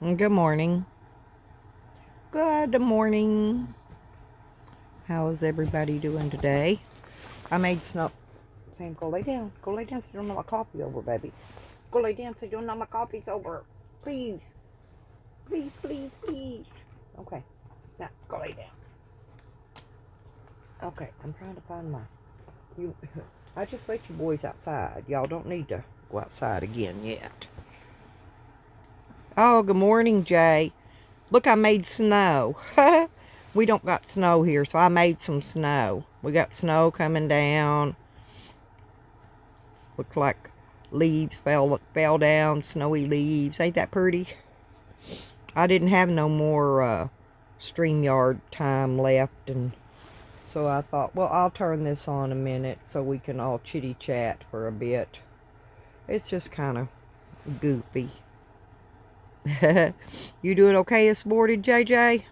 Good morning. Good morning. How is everybody doing today? I made snow. Sam, go lay down. Go lay down so you don't knock my coffee over, baby. Go lay down so you don't knock my coffee's over. Please. Please, please, please. Okay. Now, go lay down. Okay, I'm trying to find my... I just let you boys outside. Y'all don't need to go outside again yet. Oh, good morning, Jay. Look, I made snow. We don't got snow here, so I made some snow. We got snow coming down. Looks like leaves fell down, snowy leaves. Ain't that pretty? I didn't have no more StreamYard time left, and so I thought, well, I'll turn this on a minute so we can all chitty chat for a bit. It's just kind of goofy. You doing okay this morning, JJ?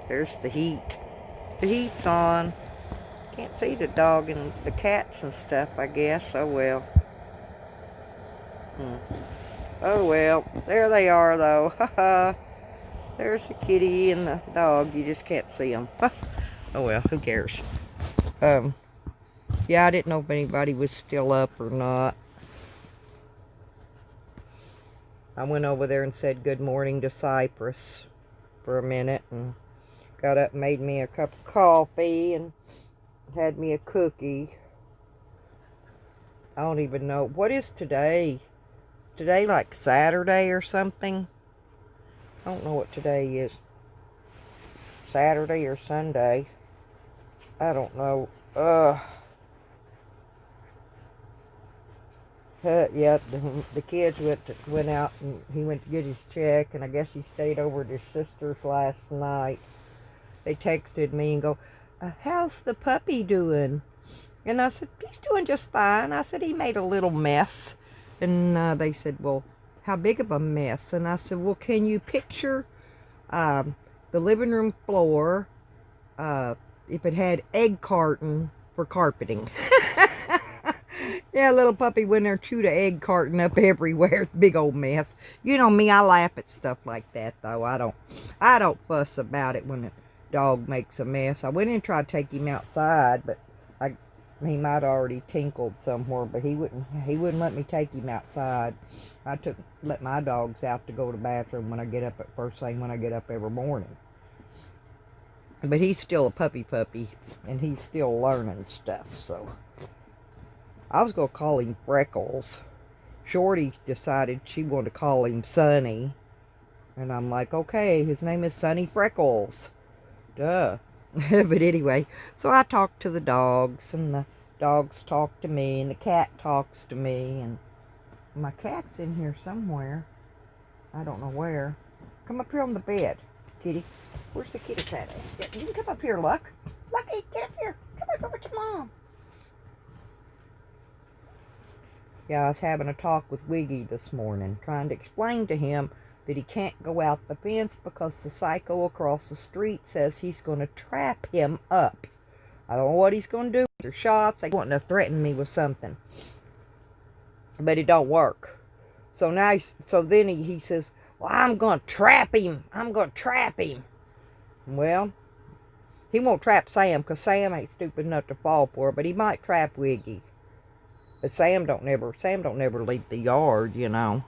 There's the heat. The heat's on. Can't see the dog and the cats and stuff, I guess. Oh well. Oh well. There they are, though. Haha. There's the kitty and the dog. You just can't see them. Oh well. Who cares? Yeah, I didn't know if anybody was still up or not. I went over there and said good morning to Cypress for a minute and got up and made me a cup of coffee and had me a cookie. I don't even know. What is today? Is today like Saturday or something? I don't know what today is. Saturday or Sunday. I don't know. Yeah, the kids went out and he went to get his check, and I guess he stayed over at his sister's last night. They texted me and go, how's the puppy doing? And I said, he's doing just fine. I said, he made a little mess. And they said, well, how big of a mess? And I said, well, can you picture the living room floor if it had egg carton for carpeting? Yeah, little puppy went there, chewed an egg carton up everywhere. Big old mess. You know me, I laugh at stuff like that, though. I don't fuss about it when a dog makes a mess. I went in and tried to take him outside, but he might already tinkled somewhere, but he wouldn't let me take him outside. I let my dogs out to go to the bathroom when I get up at first thing when I get up every morning. But he's still a puppy, and he's still learning stuff, so I was going to call him Freckles. Shorty decided she wanted to call him Sonny. And I'm like, okay, his name is Sonny Freckles. Duh. But anyway, so I talked to the dogs, and the dogs talk to me, and the cat talks to me, and my cat's in here somewhere. I don't know where. Come up here on the bed, kitty. Where's the kitty cat at? You can come up here, Luck. Lucky, get up here. Come here, go with your mom. Yeah, I was having a talk with Wiggy this morning, trying to explain to him that he can't go out the fence because the psycho across the street says he's going to trap him up. I don't know what he's going to do. Their shots, they want to threaten me with something. But it don't work. So now, then he says, well, I'm going to trap him. I'm going to trap him. Well, he won't trap Sam because Sam ain't stupid enough to fall for it, but he might trap Wiggy. But Sam don't never leave the yard, you know.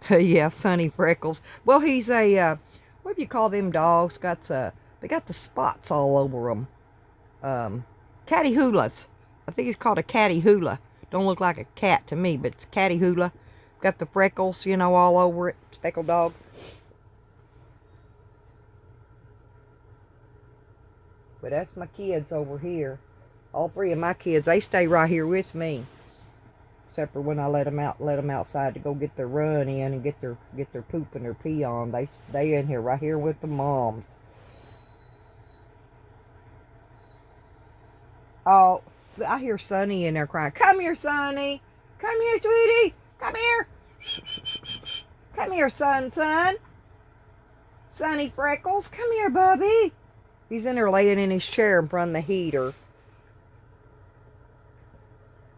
Yeah, Sonny Freckles. Well, he's a, what do you call them dogs? They got the spots all over them. Catty Hulas. I think he's called a Catty Hula. Don't look like a cat to me, but it's Catty Hula. Got the freckles, you know, all over it. Speckled dog. But that's my kids over here. All three of my kids, they stay right here with me. Except for when I let them outside to go get their run in and get their poop and their pee on. They stay in here, right here with the moms. Oh, I hear Sonny in there crying. Come here, Sonny. Come here, sweetie. Come here. Come here, son. Sonny Freckles. Come here, Bubby. He's in there laying in his chair in front of the heater.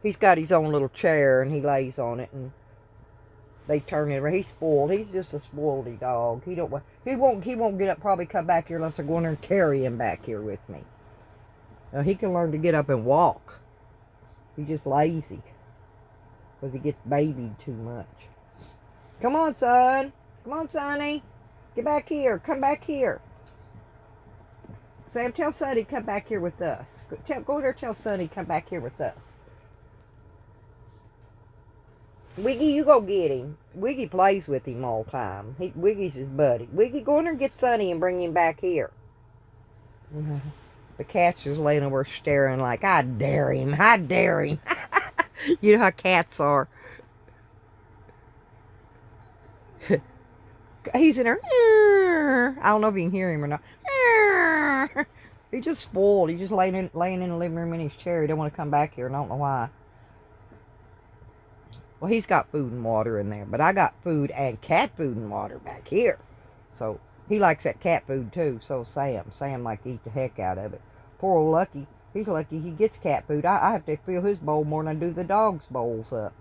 He's got his own little chair and he lays on it and they turn it around. He's spoiled. He's just a spoiledy dog. He won't get up, probably come back here unless I go in there and carry him back here with me. Now, he can learn to get up and walk. He's just lazy. Because he gets babied too much. Come on, son. Come on, Sonny. Get back here. Come back here. Sam, tell Sonny come back here with us. Go there, tell Sonny come back here with us. Wiggy, you go get him. Wiggy plays with him all the time. Wiggy's his buddy. Wiggy, go in there and get Sonny and bring him back here. The cat's just laying over staring like, I dare him. I dare him. You know how cats are. He's in there. I don't know if you can hear him or not. He's just spoiled. He's just laying in the living room in his chair. He don't want to come back here, and I don't know why. Well, he's got food and water in there, but I got food and cat food and water back here. So he likes that cat food too. So Sam. Sam like to eat the heck out of it. Poor old Lucky. He's lucky he gets cat food. I have to fill his bowl more than I do the dog's bowls up.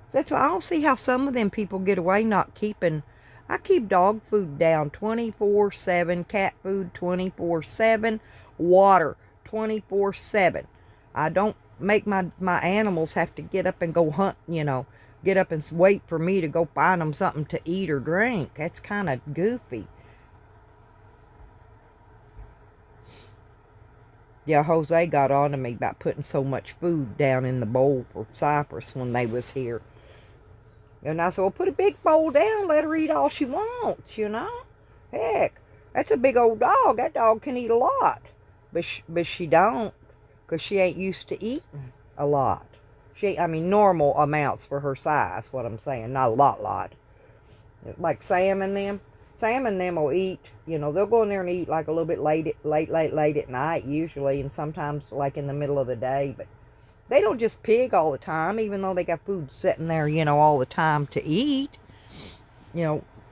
So that's why I don't see how some of them people get away not keeping. I keep dog food down 24/7, cat food 24/7, water 24/7. I don't make my animals have to get up and go hunt, get up and wait for me to go find them something to eat or drink. That's kind of goofy. Yeah, Jose got on to me about putting so much food down in the bowl for Cypress when they was here. And I said, well, put a big bowl down, let her eat all she wants, Heck, that's a big old dog. That dog can eat a lot. But she don't, because she ain't used to eating a lot. Normal amounts for her size, what I'm saying, not a lot. Like Sam and them will eat, they'll go in there and eat like a little bit late at night usually, and sometimes like in the middle of the day, but they don't just pig all the time, even though they got food sitting there, all the time to eat.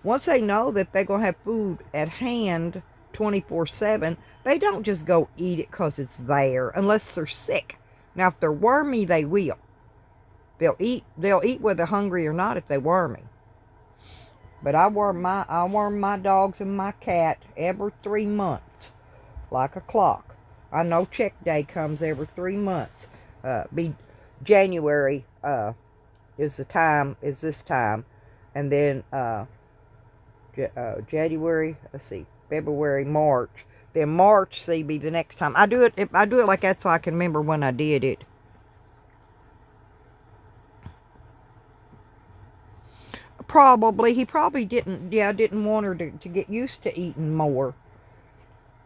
Once they know that they're going to have food at hand 24/7, they don't just go eat it because it's there, unless they're sick. Now, if they're wormy, they will. They'll eat whether they're hungry or not if they're wormy. But I worm my dogs and my cat every 3 months, like a clock. I know check day comes every 3 months. January is this time, and then January, February, March. Then March, be the next time. I do it like that so I can remember when I did it. He probably didn't want her to get used to eating more.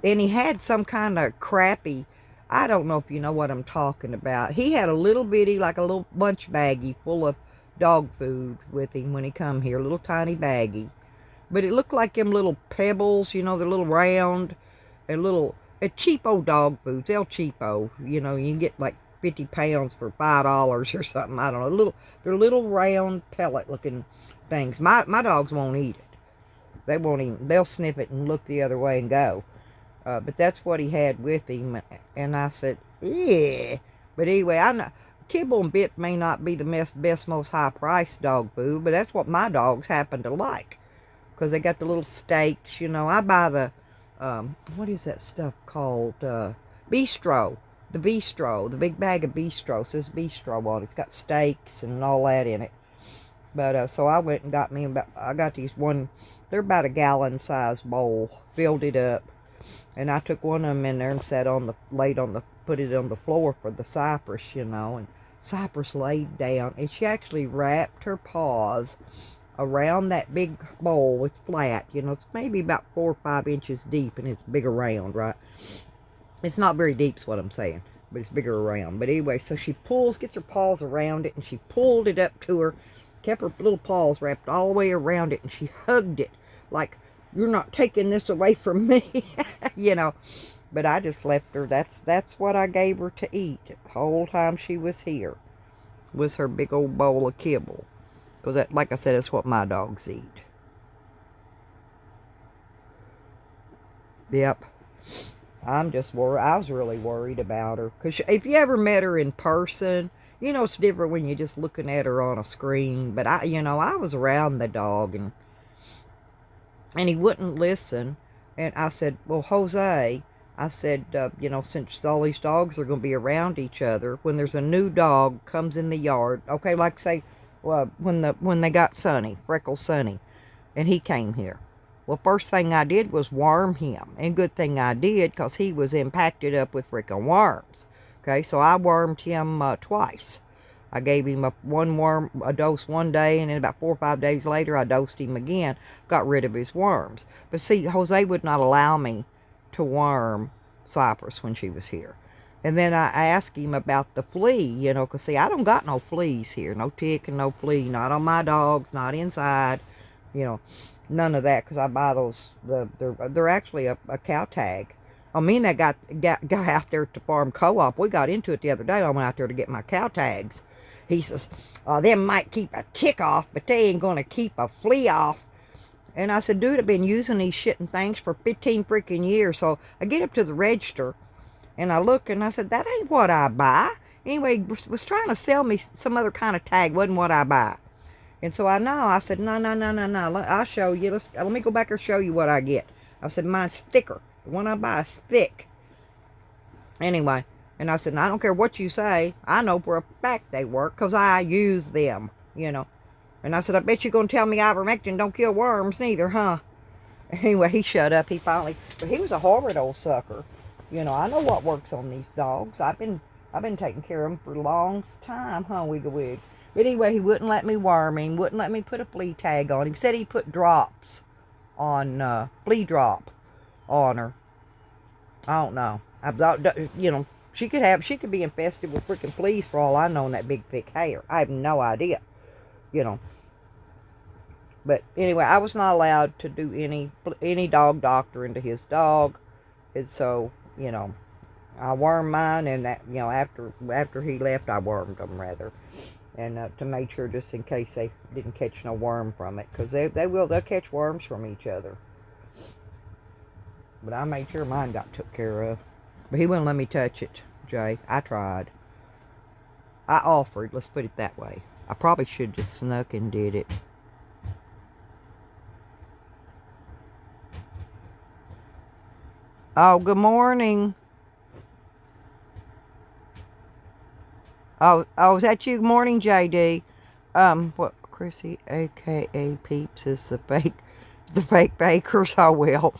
And he had some kind of crappy, I don't know if you know what I'm talking about. He had a little bitty, like a little lunch baggie full of dog food with him when he come here, a little tiny baggie. But it looked like them little pebbles, the little round, and cheapo dog foods. They'll cheapo, you can get like 50 pounds for $5 or something. I don't know. They're little round pellet looking things. My dogs won't eat it. They won't even, they'll sniff it and look the other way and go. But that's what he had with him. And I said, yeah. But anyway, I know Kibble and Bit may not be the best, most high-priced dog food, but that's what my dogs happen to like. Because they got the little steaks, I buy the, what is that stuff called? Bistro. The Bistro. The big bag of Bistro. It says Bistro on it. It's got steaks and all that in it. But, so I went and got me I got these they're about a gallon size bowl. Filled it up. And I took one of them in there and put it on the floor for the Cypress, and Cypress laid down, and she actually wrapped her paws around that big bowl. It's flat, it's maybe about 4 or 5 inches deep, and it's big around, right? It's not very deep is what I'm saying, but it's bigger around. But anyway, so she gets her paws around it, and she pulled it up to her, kept her little paws wrapped all the way around it, and she hugged it like, you're not taking this away from me, But I just left her. That's what I gave her to eat the whole time she was here. was her big old bowl of kibble. Because, like I said, that's what my dogs eat. Yep. I'm just worried. I was really worried about her. Because if you ever met her in person, you know it's different when you're just looking at her on a screen. But, I was around the dog, and he wouldn't listen. And I said, well, Jose, I said, since all these dogs are going to be around each other, when there's a new dog comes in the yard, okay, like say, well, when they got Sonny, Freckle Sonny, and he came here. Well, first thing I did was worm him. And good thing I did, because he was impacted up with freaking worms. Okay, so I wormed him twice. I gave him a dose one day, and then about 4 or 5 days later, I dosed him again, got rid of his worms. But see, Jose would not allow me to worm Cypress when she was here. And then I asked him about the flea, because see, I don't got no fleas here, no tick and no flea, not on my dogs, not inside, none of that, because I buy those, they're actually a cow tag. I mean, that guy out there at the farm co-op, we got into it the other day. I went out there to get my cow tags. He says, them might keep a tick off, but they ain't going to keep a flea off. And I said, dude, I've been using these shitting things for 15 freaking years. So I get up to the register, and I look, and I said, that ain't what I buy. Anyway, was trying to sell me some other kind of tag. Wasn't what I buy. And so I said, no. I'll show you. Let me go back and show you what I get. I said, mine's thicker. The one I buy is thick. Anyway. And I said, I don't care what you say. I know for a fact they work, because I use them, And I said, I bet you're going to tell me ivermectin don't kill worms neither, huh? Anyway, he shut up. But he was a horrid old sucker. I know what works on these dogs. I've been taking care of them for a long time, huh, Wiggle-Wig? But anyway, he wouldn't let me worm him, wouldn't let me put a flea tag on him. He said he put drops on, flea drop on her. I don't know. She could be infested with freaking fleas for all I know in that big thick hair. I have no idea, But anyway, I was not allowed to do any dog doctoring to his dog. And so, I wormed mine, and that, after he left, I wormed them rather. And to make sure, just in case they didn't catch no worm from it. Because they'll catch worms from each other. But I made sure mine got took care of. But he wouldn't let me touch it, Jay. I tried. I offered, let's put it that way. I probably should have just snuck and did it. Oh, good morning. Oh, is that you? Good morning, JD. What, Chrissy, a.k.a. Peeps, is the fake bakers. Oh, well.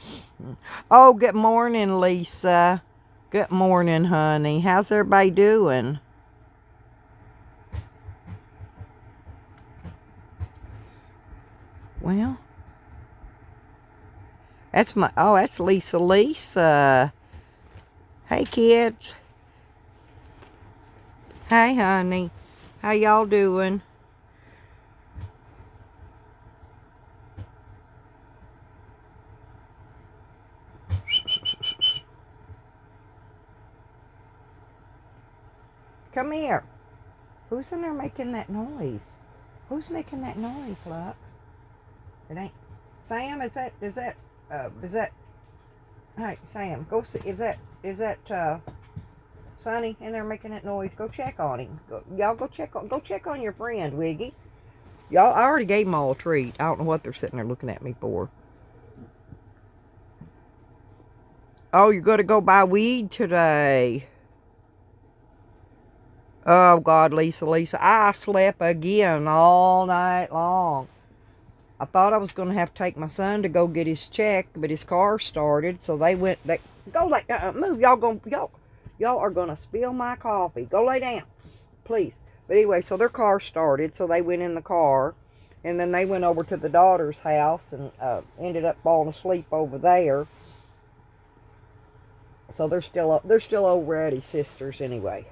Oh, good morning, Lisa. Good morning, honey. How's everybody doing? Well, that's Lisa. Hey, kids. Hey, honey. How y'all doing? Come here. Who's in there making that noise? Who's making that noise, look? It ain't... Sam, is that... Hey, Sam, go see... Is that, Sonny in there making that noise? Go check on him. Y'all go check on your friend, Wiggy. Y'all, I already gave them all a treat. I don't know what they're sitting there looking at me for. Oh, you're going to go buy weed today. Oh, God, Lisa. I slept again all night long. I thought I was going to have to take my son to go get his check, but his car started, so they went... move. Y'all are going to spill my coffee. Go lay down, please. But anyway, so their car started, so they went in the car, and then they went over to the daughter's house and ended up falling asleep over there. So they're still over at his sister's anyway.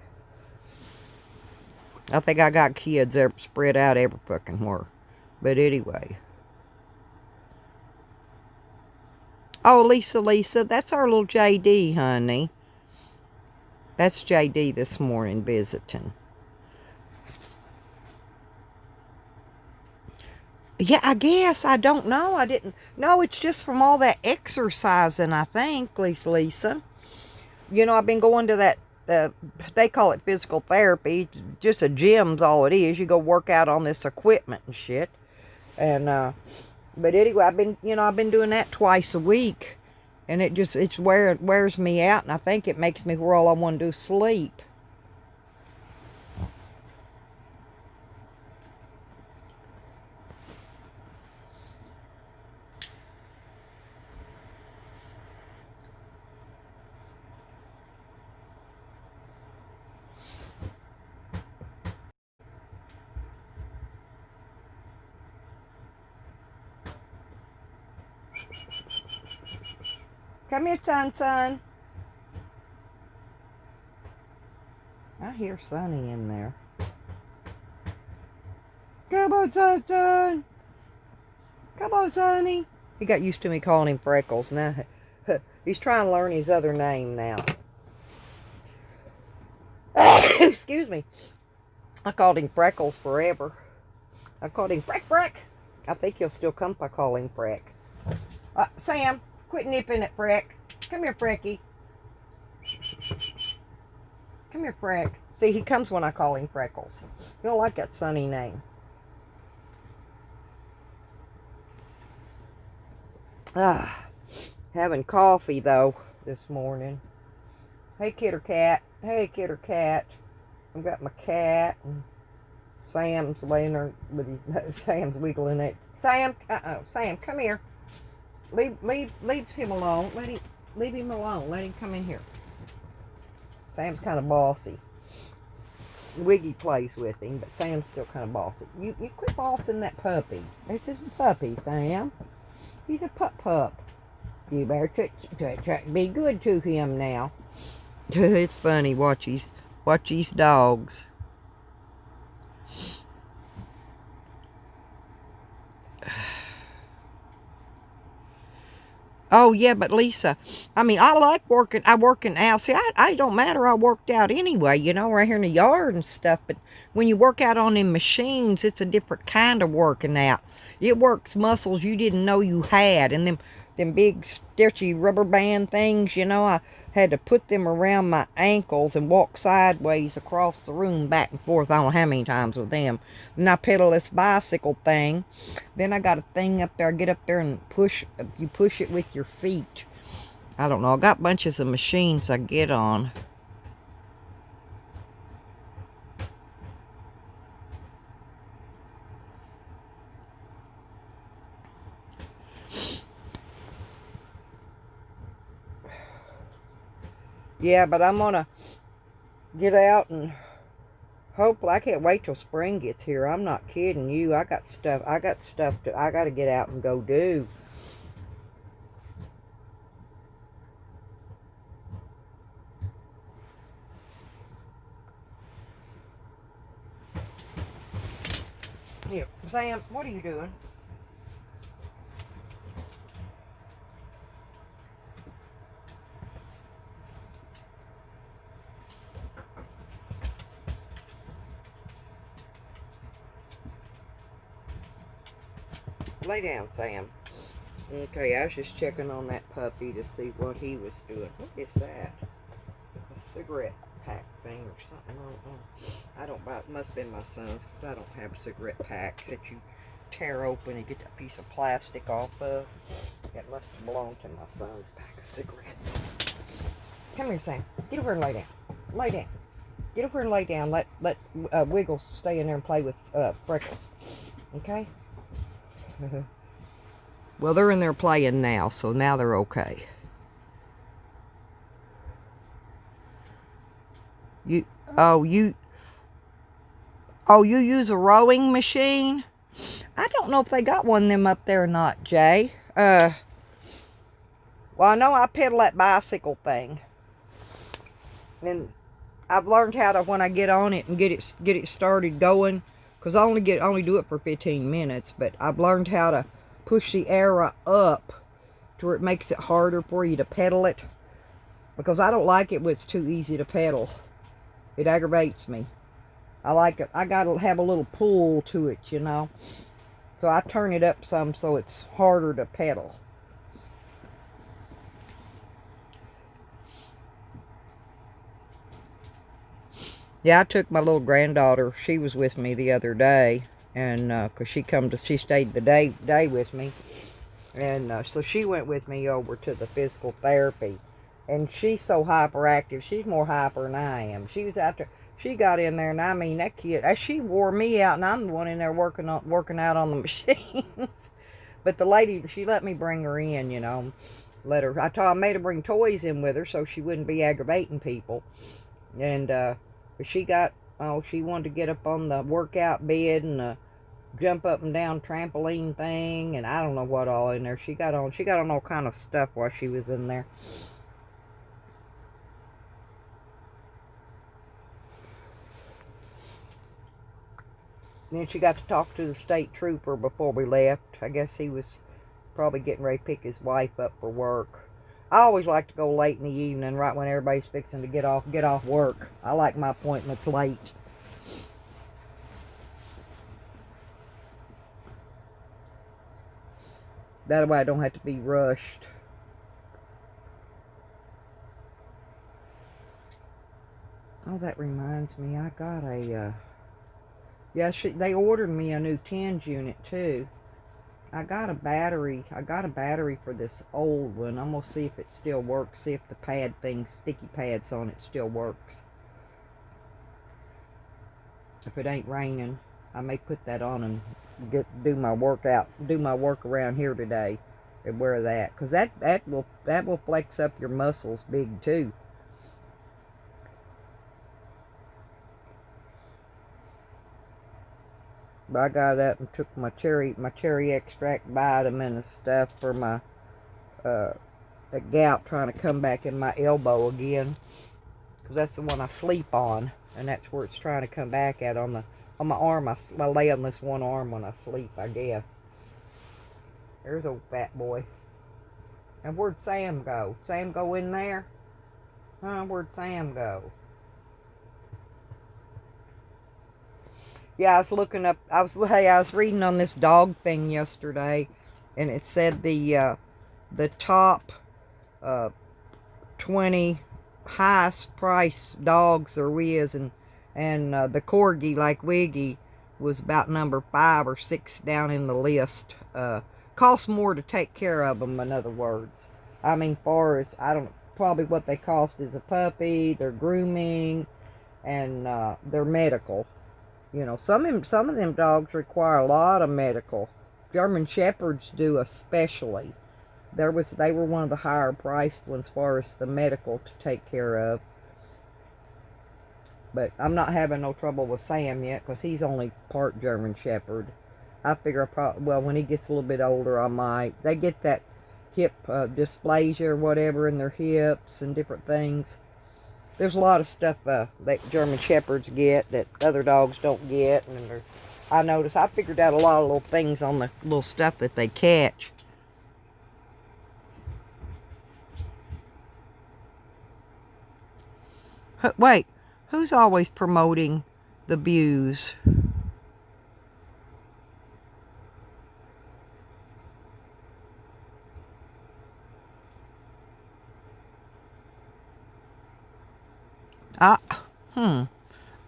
I think I got kids spread out every fucking where. But anyway. Oh, Lisa, that's our little JD, honey. That's JD this morning visiting. Yeah, I guess. I don't know. I didn't. No, it's just from all that exercising, I think, Lisa. You know, I've been going to that, they call it physical therapy. Just a gym's all it is. You go work out on this equipment and shit. And, but anyway, I've been doing that twice a week. And it wears me out. And I think it makes me where all I want to do is sleep. Come here, son. I hear Sonny in there. Come on, son. Come on, Sonny. He got used to me calling him Freckles. Now he's trying to learn his other name now. Excuse me. I called him Freckles forever. I called him Freck. I think he'll still come if I call him Freck. Sam, quit nipping at Freck. Come here, Frecky. Come here, Freck. See, he comes when I call him Freckles. He don't like that Sonny name. Having coffee, though, this morning. Hey, kidder cat. Hey, kidder cat. I've got my cat, and Sam's laying there with his, Sam's wiggling it. Sam, Sam, come here. Leave him alone. Leave him alone. Let him come in here. Sam's kind of bossy. Wiggy plays with him, but Sam's still kind of bossy. You quit bossing that puppy. This is a puppy, Sam. He's a pup. You better be good to him now. It's funny. Watch these dogs. Oh, yeah, but Lisa, I mean, I like working. I working out. See, I don't matter. I worked out anyway, right here in the yard and stuff. But when you work out on them machines, it's a different kind of working out. It works muscles you didn't know you had. And them big, stretchy rubber band things, I had to put them around my ankles and walk sideways across the room back and forth. I don't know how many times with them. And I pedal this bicycle thing. Then I got a thing up there. I get up there and you push it with your feet. I don't know. I got bunches of machines I get on. Yeah, but I'm gonna get out and hopefully, I can't wait till spring gets here. I'm not kidding you. I got stuff I gotta get out and go do. Here, Sam, what are you doing? Lay down, Sam. Okay, I was just checking on that puppy to see what he was doing. What is that? A cigarette pack thing or something? I don't buy it. Must have been my son's because I don't have cigarette packs that you tear open and get that piece of plastic off of. It must have belonged to my son's pack of cigarettes. Come here, Sam. Get over and lay down. Lay down. Get over and lay down. Let Wiggles stay in there and play with Freckles. Okay? Well, they're in there playing now, so now they're okay. You use a rowing machine? I don't know if they got one of them up there or not, Jay. Well, I know I pedal that bicycle thing. And I've learned how to, when I get on it and get it started going, because I only do it for 15 minutes, but I've learned how to push the arrow up to where it makes it harder for you to pedal it, because I don't like it when it's too easy to pedal. It aggravates me. I like it. I gotta have a little pull to it, So So I turn it up some so it's harder to pedal. Yeah, I took my little granddaughter. She was with me the other day, and because she stayed the day with me, and so she went with me over to the physical therapy, and she's so hyperactive. She's more hyper than I am. She was out there. She got in there, and I mean that kid. She wore me out, and I'm the one in there working out on the machines. But the lady, she let me bring her in. I made her bring toys in with her so she wouldn't be aggravating people, and but she wanted to get up on the workout bed and jump up and down trampoline thing, and I don't know what all in there. She got on all kind of stuff while she was in there. Then she got to talk to the state trooper before we left. I guess he was probably getting ready to pick his wife up for work. I always like to go late in the evening, right when everybody's fixing to get off work. I like my appointments late. That way I don't have to be rushed. Oh, that reminds me, I got a, they ordered me a new TENS unit too. I got a battery for this old one. I'm gonna see if it still works, see if the sticky pads on it still works. If it ain't raining, I may put that on and do my work around here today and wear that, because that will flex up your muscles big too. But I got up and took my cherry extract vitamin and stuff for my the gout trying to come back in my elbow again, because that's the one I sleep on, and that's where it's trying to come back at on my arm. I lay on this one arm when I sleep, I guess. There's old fat boy. And where'd Sam go? Sam go in there? Huh? Where'd Sam go? Yeah, I was looking up. I was reading on this dog thing yesterday, and it said the top 20 highest price dogs there is, and the corgi like Wiggy was about number 5 or 6 down in the list. Costs more to take care of them, in other words. I mean, far as probably what they cost is a puppy, their grooming, and their medical. Some of them dogs require a lot of medical. German Shepherds do especially. They were one of the higher priced ones as far as the medical to take care of. But I'm not having no trouble with Sam yet, because he's only part German Shepherd. I figure when he gets a little bit older, I might. They get that hip dysplasia or whatever in their hips and different things. There's a lot of stuff that German Shepherds get that other dogs don't get. And I figured out a lot of little things on the little stuff that they catch. Wait, who's always promoting the views?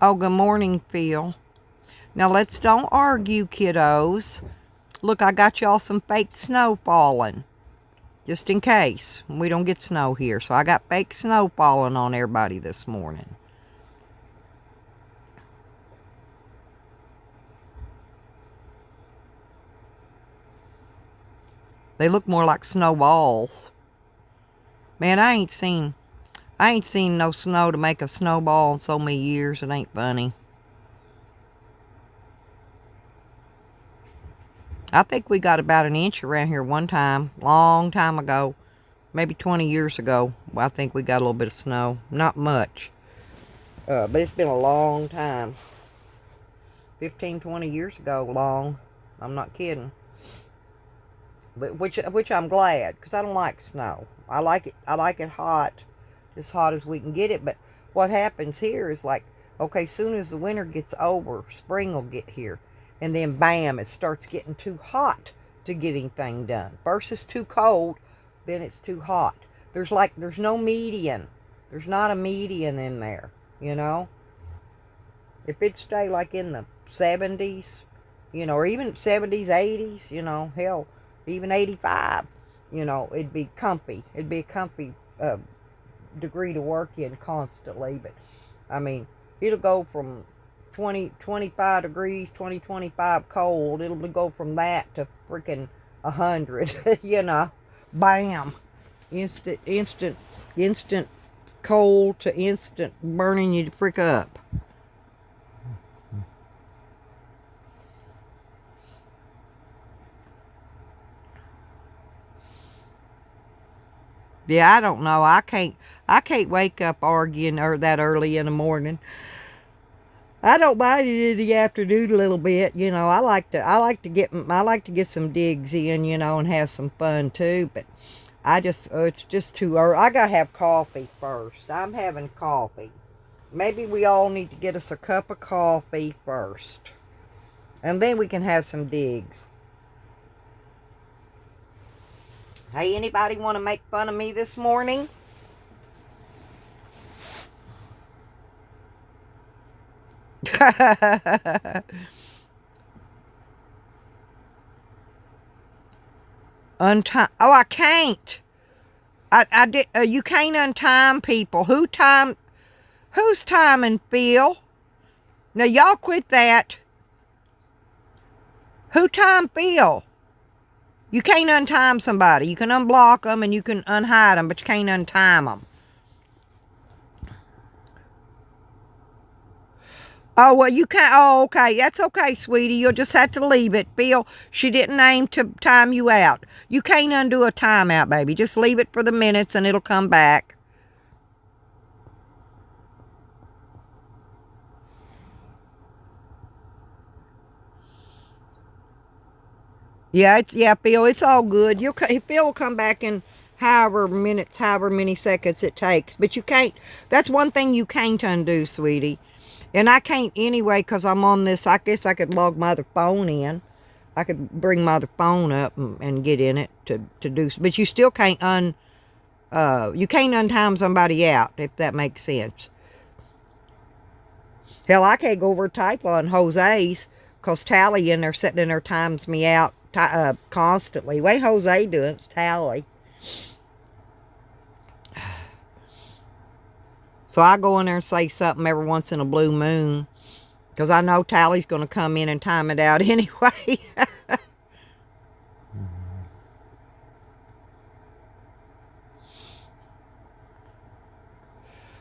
Oh, good morning, Phil. Now don't argue, kiddos. Look, I got y'all some fake snow falling. Just in case. We don't get snow here. So I got fake snow falling on everybody this morning. They look more like snowballs. Man, I ain't seen no snow to make a snowball in so many years. It ain't funny. I think we got about an inch around here one time, long time ago, maybe 20 years ago. I think we got a little bit of snow. Not much. But it's been a long time. 15, 20 years ago, long. I'm not kidding. But which I'm glad, because I don't like snow. I like it hot, as hot as we can get it. But what happens here is like, okay, soon as the winter gets over, spring will get here. And then bam, it starts getting too hot to get anything done. First it's too cold, then it's too hot. There's no median. There's not a median in there, you know? If it stay like in the 70s, you know, or even 70s, 80s, you know, hell, even 85, you know, it'd be comfy. It'd be a comfy degree to work in constantly. But, I mean, it'll go from 20, 25 degrees, 20, 25 cold. It'll go from that to freaking 100, you know. Bam. Instant cold to instant burning you to frick up. Yeah, I don't know. I can't wake up arguing or that early in the morning. I don't mind it in the afternoon a little bit, you know. I like to get some digs in, you know, and have some fun too, but it's just too early. I gotta have coffee first. I'm having coffee. Maybe we all need to get us a cup of coffee first. And then we can have some digs. Hey, anybody want to make fun of me this morning? Untime. Oh, I can't. I did. You can't untime people. Who's timing, Phil? Now y'all quit that. Who timed Phil? You can't untime somebody. You can unblock them and you can unhide them, but you can't untime them. Oh, well, you can't. Oh, okay. That's okay, sweetie. You'll just have to leave it. Phil, she didn't aim to time you out. You can't undo a timeout, baby. Just leave it for the minutes and it'll come back. Yeah, Phil, it's all good. Phil will come back in however many seconds it takes. But you can't, that's one thing you can't undo, sweetie. And I can't anyway because I'm on this. I guess I could log my other phone in. I could bring my other phone up and get in it to do. But you still can't you can't untime somebody out, if that makes sense. Hell, I can't go over type on Jose's because Tally in there sitting in there times me out constantly. Way Jose doing it's Tally. So I go in there and say something every once in a blue moon because I know Tally's going to come in and time it out anyway.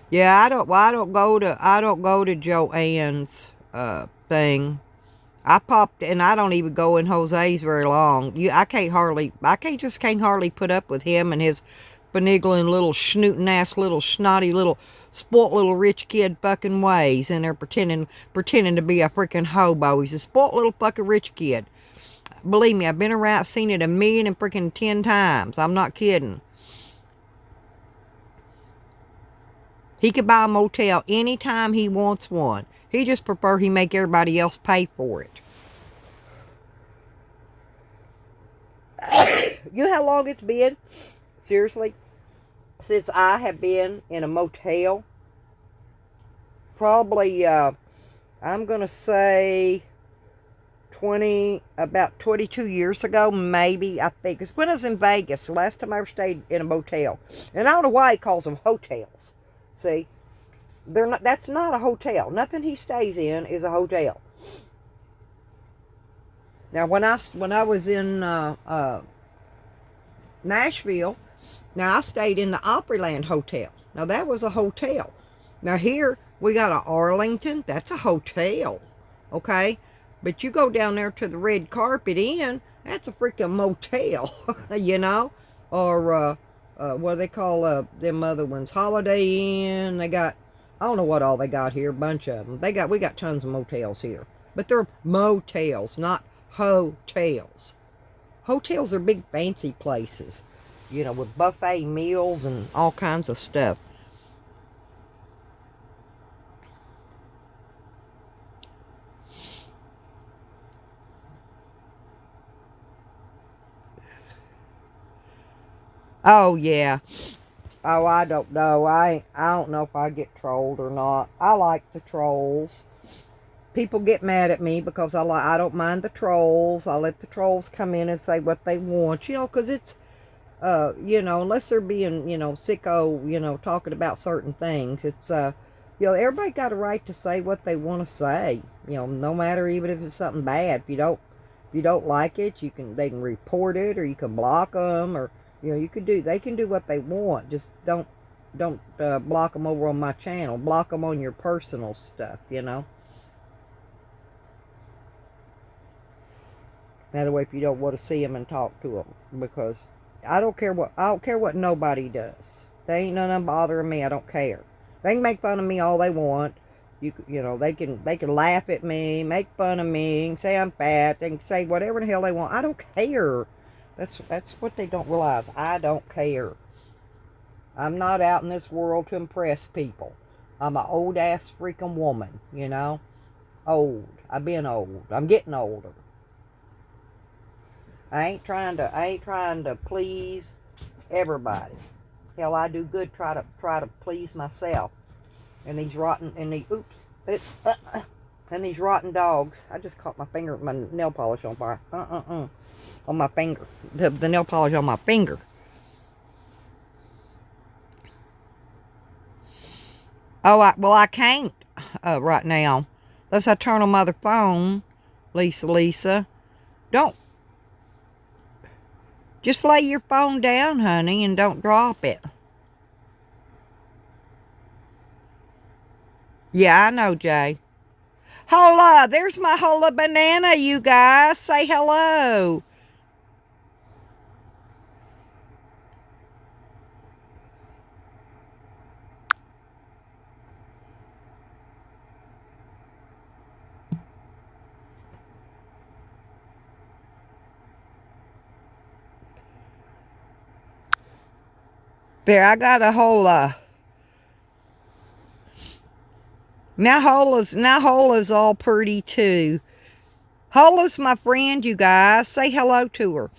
Yeah, I don't go to Joanne's thing. I popped, and I don't even go in Jose's very long. I can't hardly put up with him and his benigling little snooting ass little snotty little spoilt little rich kid fucking ways, and they're pretending to be a freaking hobo. He's a spoilt little fucking rich kid. Believe me, I've been around, seen it 10 times. I'm not kidding. He could buy a motel anytime he wants one. He just prefer he make everybody else pay for it. You know how long it's been? Seriously? Since I have been in a motel? Probably, I'm going to say about 22 years ago, maybe, I think. Because when I was in Vegas, the last time I ever stayed in a motel. And I don't know why he calls them hotels. See? That's not a hotel. Nothing he stays in is a hotel. Now, when I was in Nashville, now I stayed in the Opryland Hotel. Now, that was a hotel. Now, here we got a Arlington. That's a hotel. Okay? But you go down there to the Red Carpet Inn, that's a freaking motel. You know? Or, what do they call them other ones? Holiday Inn. They got, I don't know what all they got here. A bunch of them. We got tons of motels here. But they're motels, not hotels. Hotels are big fancy places, you know, with buffet meals and all kinds of stuff. Oh, yeah. Oh, I don't know. I don't know if I get trolled or not. I like the trolls. People get mad at me because I don't mind the trolls. I let the trolls come in and say what they want, because it's unless they're being, sicko, talking about certain things. It's everybody got a right to say what they want to say. No matter even if it's something bad. If you don't like it, they can report it, or you can block them, or they can do what they want. Just don't block them over on my channel. Block them on your personal stuff. That way, if you don't want to see them and talk to them, because I don't care what nobody does. They ain't none of them bothering me. I don't care. They can make fun of me all they want. They can laugh at me, make fun of me, say I'm fat. They can say whatever the hell they want. I don't care. That's what they don't realize. I don't care. I'm not out in this world to impress people. I'm an old ass freaking woman. Old. I've been old. I'm getting older. I ain't trying to please everybody. Hell, I do good try to please myself. And these rotten and these rotten dogs. I just caught my nail polish on fire. On my finger. The nail polish on my finger. Oh, I can't right now. Unless I turn on my other phone. Lisa. Don't. Just lay your phone down, honey, and don't drop it. Yeah, I know, Jay. Hola, there's my hola banana, you guys. Say hello. There, I got a hola. Now Hola's all pretty too. Hola's my friend, you guys. Say hello to her.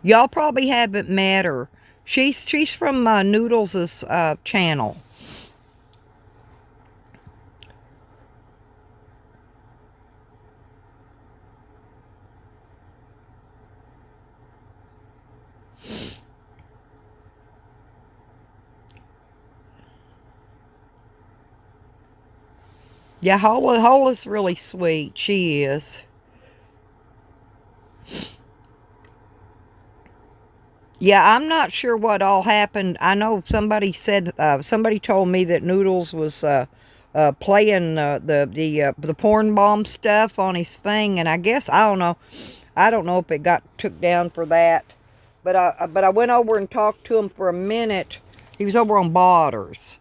Y'all probably haven't met her. She's from Noodles' channel. Yeah, Hola's really sweet. She is. Yeah, I'm not sure what all happened. I know somebody told me that Noodles was playing the porn bomb stuff on his thing, and I guess I don't know. I don't know if it got took down for that, but I went over and talked to him for a minute. He was over on Borders,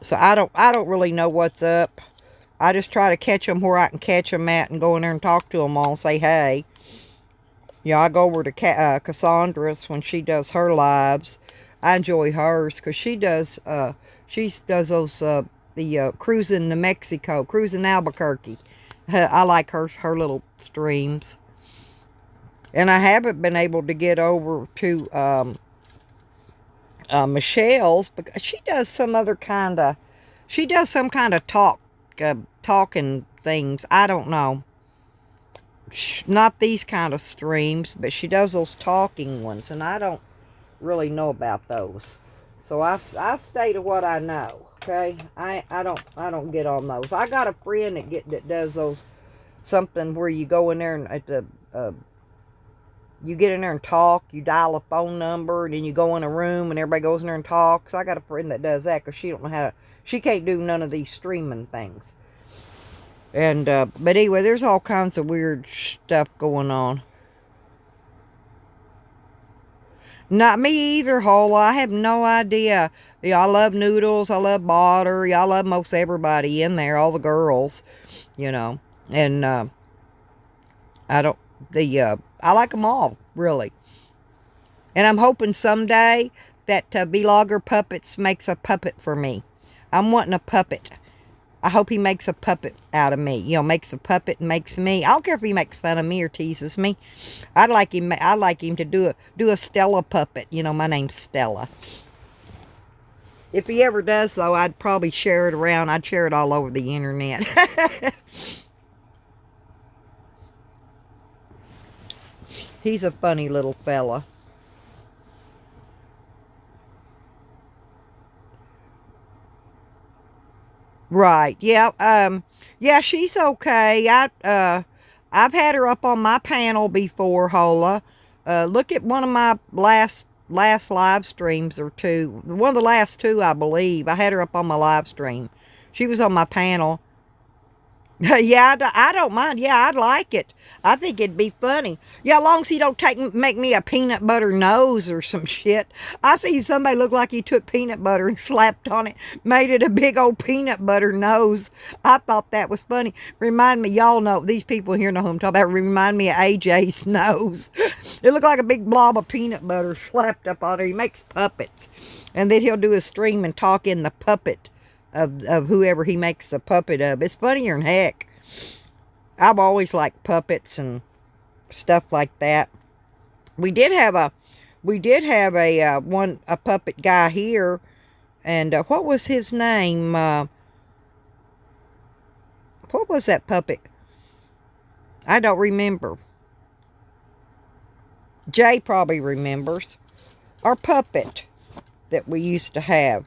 So I don't really know what's up. I just try to catch them where I can catch them at, and go in there and talk to them all, and say hey. I go over to Cassandra's when she does her lives. I enjoy hers because she does those the cruising to Mexico, cruising Albuquerque. I like her little streams. And I haven't been able to get over to Michelle's, because she does some kind of talking things. I don't know. Not these kind of streams, but she does those talking ones, and I don't really know about those. So I stay to what I know. Okay, I don't get on those. I got a friend that does those, something where you go in there and you get in there and talk. You dial a phone number, and then you go in a room, and everybody goes in there and talks. I got a friend that does that, because she can't do none of these streaming things. And but anyway, there's all kinds of weird stuff going on. Not me either, Hola. I have no idea. I love Noodles. I love Botter. I love most everybody in there, all the girls, And I like them all, really. And I'm hoping someday that Vlogger Puppets makes a puppet for me. I'm wanting a puppet. I hope he makes a puppet out of me. You know, makes a puppet and makes me. I don't care if he makes fun of me or teases me. I'd like him to do a Stella puppet. You know, my name's Stella. If he ever does, though, I'd probably share it around. I'd share it all over the internet. He's a funny little fella. Right. Yeah. Yeah, she's okay. I've had her up on my panel before, Hola. Look at one of my last live streams or two. One of the last two, I believe. I had her up on my live stream. She was on my panel. Yeah, I don't mind. Yeah, I'd like it. I think it'd be funny. Yeah, as long as he don't make me a peanut butter nose or some shit. I see somebody look like he took peanut butter and slapped on it, made it a big old peanut butter nose. I thought that was funny. Remind me, y'all know, these people here know who I'm talking about. Remind me of AJ's nose. It looked like a big blob of peanut butter slapped up on it. He makes puppets. And then he'll do a stream and talk in the puppet of whoever he makes the puppet of. It's funnier than heck. I've always liked puppets and stuff like that. We did have a puppet guy here, and what was his name? What was that puppet? I don't remember. Jay probably remembers. Our puppet that we used to have.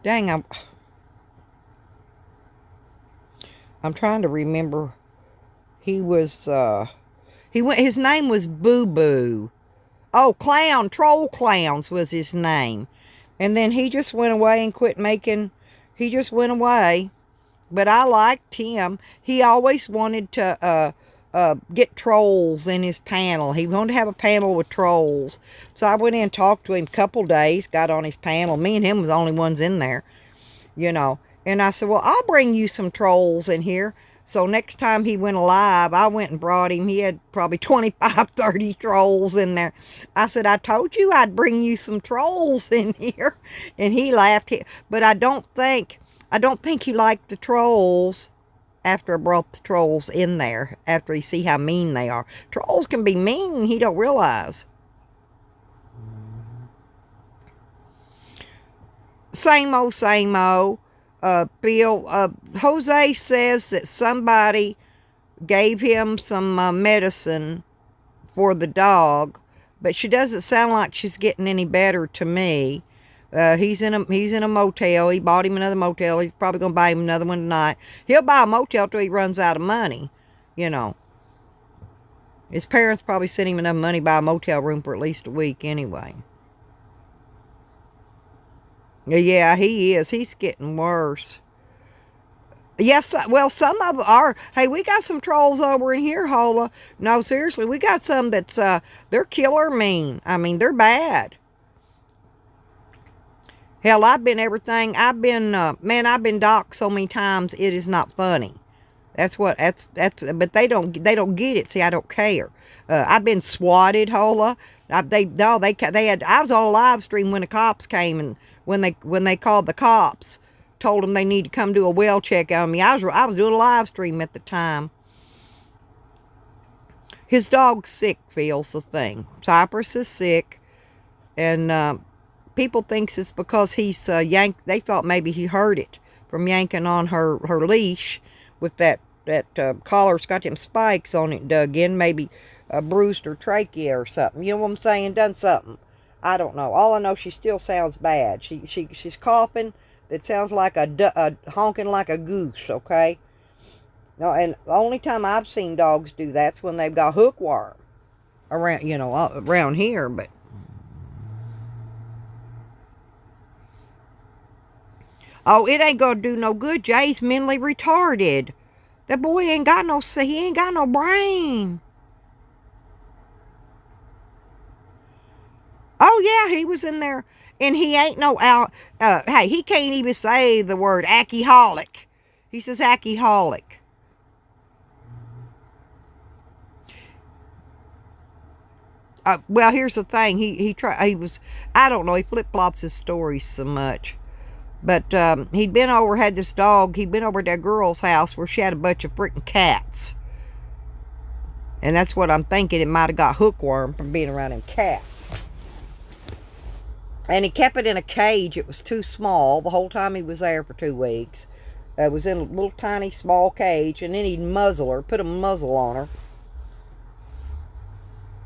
Dang, I'm trying to remember. He was, his name was Boo Boo. Oh, Troll Clowns was his name. And then he just went away and quit making, he just went away. But I liked him. He always wanted to, get trolls in his panel. He wanted to have a panel with trolls. So I went in and talked to him a couple days, got on his panel. Me and him was the only ones in there, you know. And I said, well, I'll bring you some trolls in here. So next time he went live, I went and brought him. He had probably 25, 30 trolls in there. I said, I told you I'd bring you some trolls in here. And he laughed. But I don't think he liked the trolls after I brought the trolls in there, after he see how mean they are. Trolls can be mean, he don't realize. Same old, same old. Bill, Jose says that somebody gave him some medicine for the dog, but she doesn't sound like she's getting any better to me. He's in a motel. He bought him another motel. He's probably going to buy him another one tonight. He'll buy a motel till he runs out of money, you know. His parents probably sent him enough money to buy a motel room for at least a week anyway. Yeah, he is. He's getting worse. Yes, well, some of them are. Hey, we got some trolls over in here, Hola. No, seriously, we got some that's, they're killer mean. I mean, they're bad. Hell, I've been doxxed so many times, it is not funny. But they don't get it. See, I don't care. I've been swatted, Hola. I was on a live stream when the cops came, and when they called the cops, told them they need to come do a well check on me. I was doing a live stream at the time. His dog's sick, feels the thing. Cypress is sick, and people thinks it's because he's yanked. They thought maybe he hurt it from yanking on her leash with that collar's got them spikes on it dug in. Maybe bruised her trachea or something. You know what I'm saying? Done something. I don't know. All I know, she still sounds bad. She's coughing. It sounds like a honking like a goose. Okay. No, and the only time I've seen dogs do that's when they've got hookworm around, you know, around here, but. Oh, it ain't gonna do no good. Jay's mentally retarded. That boy ain't got no brain. Oh yeah, he was in there, and he ain't no out. Hey, he can't even say the word alcoholic. He says alcoholic. Well, here's the thing. He was, I don't know, he flip-flops his stories so much. But he'd been over, had this dog. He'd been over at that girl's house where she had a bunch of freaking cats. And that's what I'm thinking. It might have got hookworm from being around them cats. And he kept it in a cage. It was too small the whole time he was there for 2 weeks. It was in a little tiny small cage. And then he'd muzzle her, put a muzzle on her.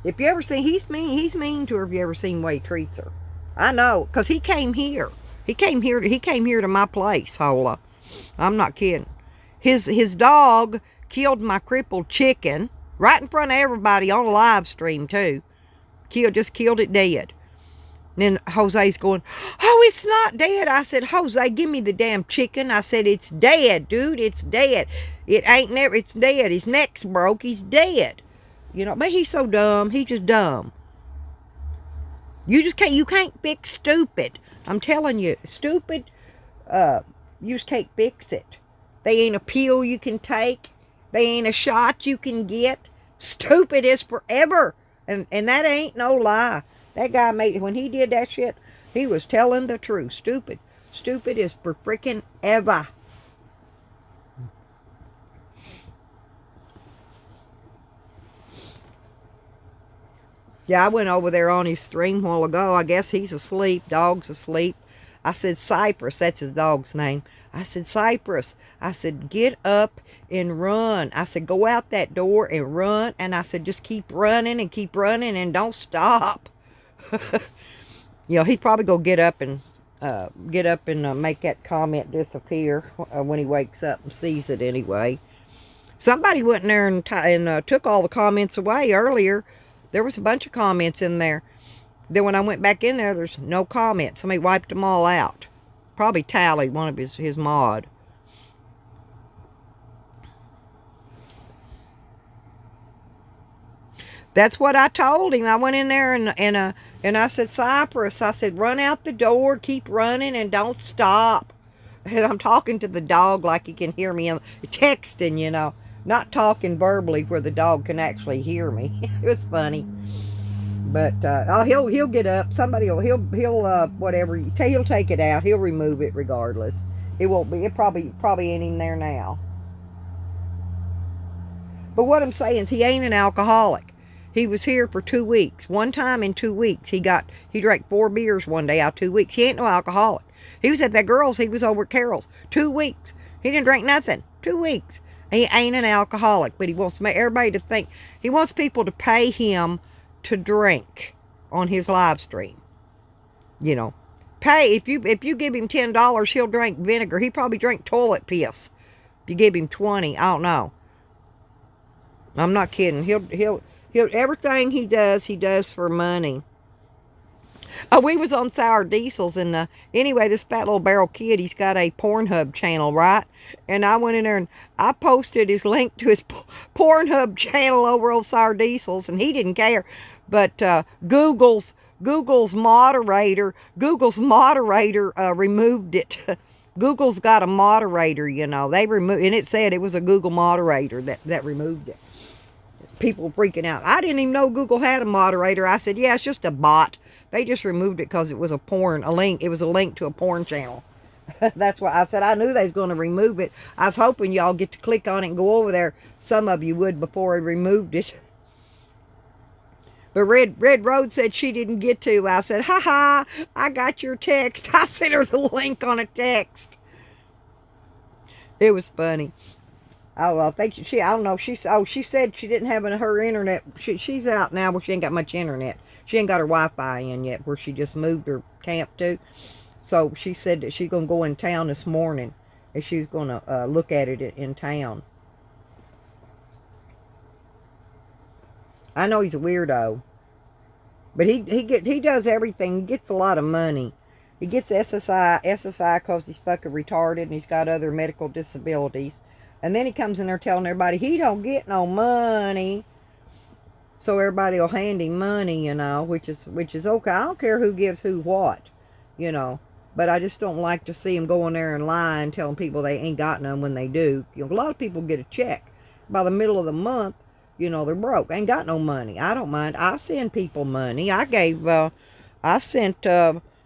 If you ever see, he's mean to her if you ever seen the way he treats her. I know, because he came here. He came here to my place, Hola. I'm not kidding. His dog killed my crippled chicken right in front of everybody on a live stream too. Just killed it dead. And then Jose's going, oh, it's not dead. I said, Jose, give me the damn chicken. I said, it's dead, dude. It's dead. It's dead. His neck's broke. He's dead. You know, but he's so dumb. He's just dumb. You can't fix stupid. I'm telling you, stupid, you just can't fix it. They ain't a pill you can take. They ain't a shot you can get. Stupid is forever. And that ain't no lie. That guy when he did that shit, he was telling the truth. Stupid. Stupid is for freaking ever. Yeah, I went over there on his stream a while ago. I guess he's asleep. Dog's asleep. I said, Cypress, that's his dog's name. I said, Cypress. I said, get up and run. I said, go out that door and run. And I said, just keep running and don't stop. You know, he's probably going to get up and make that comment disappear when he wakes up and sees it anyway. Somebody went in there and took all the comments away earlier. There was a bunch of comments in there. Then when I went back in there, there's no comments. Somebody wiped them all out. Probably Tally, one of his mod. That's what I told him. I went in there and I said, Cypress, I said, run out the door, keep running, and don't stop. And I'm talking to the dog like he can hear me, texting, you know. Not talking verbally where the dog can actually hear me. It was funny. But he'll get up. Somebody he'll whatever. He'll take it out. He'll remove it regardless. It won't be. It probably ain't in there now. But what I'm saying is he ain't an alcoholic. He was here for 2 weeks. One time in 2 weeks he drank 4 beers one day out of 2 weeks. He ain't no alcoholic. He was at that girl's. He was over at Carol's 2 weeks. He didn't drink nothing. 2 weeks. He ain't an alcoholic, but he wants everybody to think. He wants people to pay him to drink on his live stream. You know, pay if you give him $10, he'll drink vinegar. He probably drink toilet piss. If you give him 20, I don't know. I'm not kidding. He'll everything he does for money. Oh, we was on Sour Diesels, and anyway, this fat little barrel kid, he's got a Pornhub channel, right? And I went in there and I posted his link to his Pornhub channel over on Sour Diesels, and he didn't care. But Google's moderator removed it. Google's got a moderator, you know. They removed, and it said it was a Google moderator that removed it. People freaking out. I didn't even know Google had a moderator. I said, yeah, it's just a bot. They just removed it because it was a link. It was a link to a porn channel. That's why I said I knew they was going to remove it. I was hoping y'all get to click on it and go over there. Some of you would before it removed it. But Red Road said she didn't get to. I said, ha, I got your text. I sent her the link on a text. It was funny. Oh, I think I don't know. She said she didn't have her internet. She's out now, but she ain't got much internet. She ain't got her Wi-Fi in yet, where she just moved her camp to. So she said that she's going to go in town this morning, and she's going to look at it in town. I know he's a weirdo, but he does everything. He gets a lot of money. He gets SSI because he's fucking retarded and he's got other medical disabilities. And then he comes in there telling everybody he don't get no money. So everybody will hand him money, you know, which is okay. I don't care who gives who what, you know. But I just don't like to see him going there and lying, telling people they ain't got none when they do. You know, a lot of people get a check by the middle of the month. You know, they're broke. Ain't got no money. I don't mind. I send people money. I sent,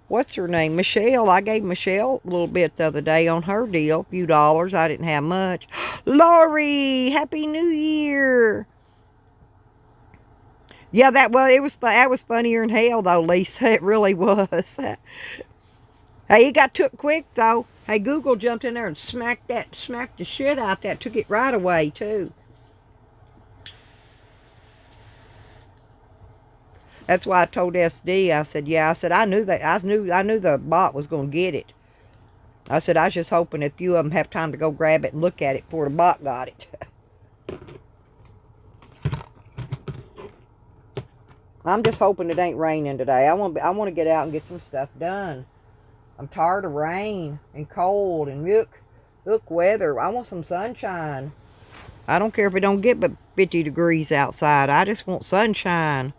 what's her name? Michelle. I gave Michelle a little bit the other day on her deal. A few dollars. I didn't have much. Lori, Happy New Year. Yeah, that was funnier than hell though, Lisa. It really was. Hey, it got took quick though. Hey, Google jumped in there and smacked the shit out that. Took it right away too. That's why I told SD. I said, yeah. I said I knew that. I knew the bot was gonna get it. I said I was just hoping a few of them have time to go grab it and look at it before the bot got it. I'm just hoping it ain't raining today. I want to get out and get some stuff done. I'm tired of rain and cold and look weather. I want some sunshine. I don't care if it don't get but 50 degrees outside. I just want sunshine.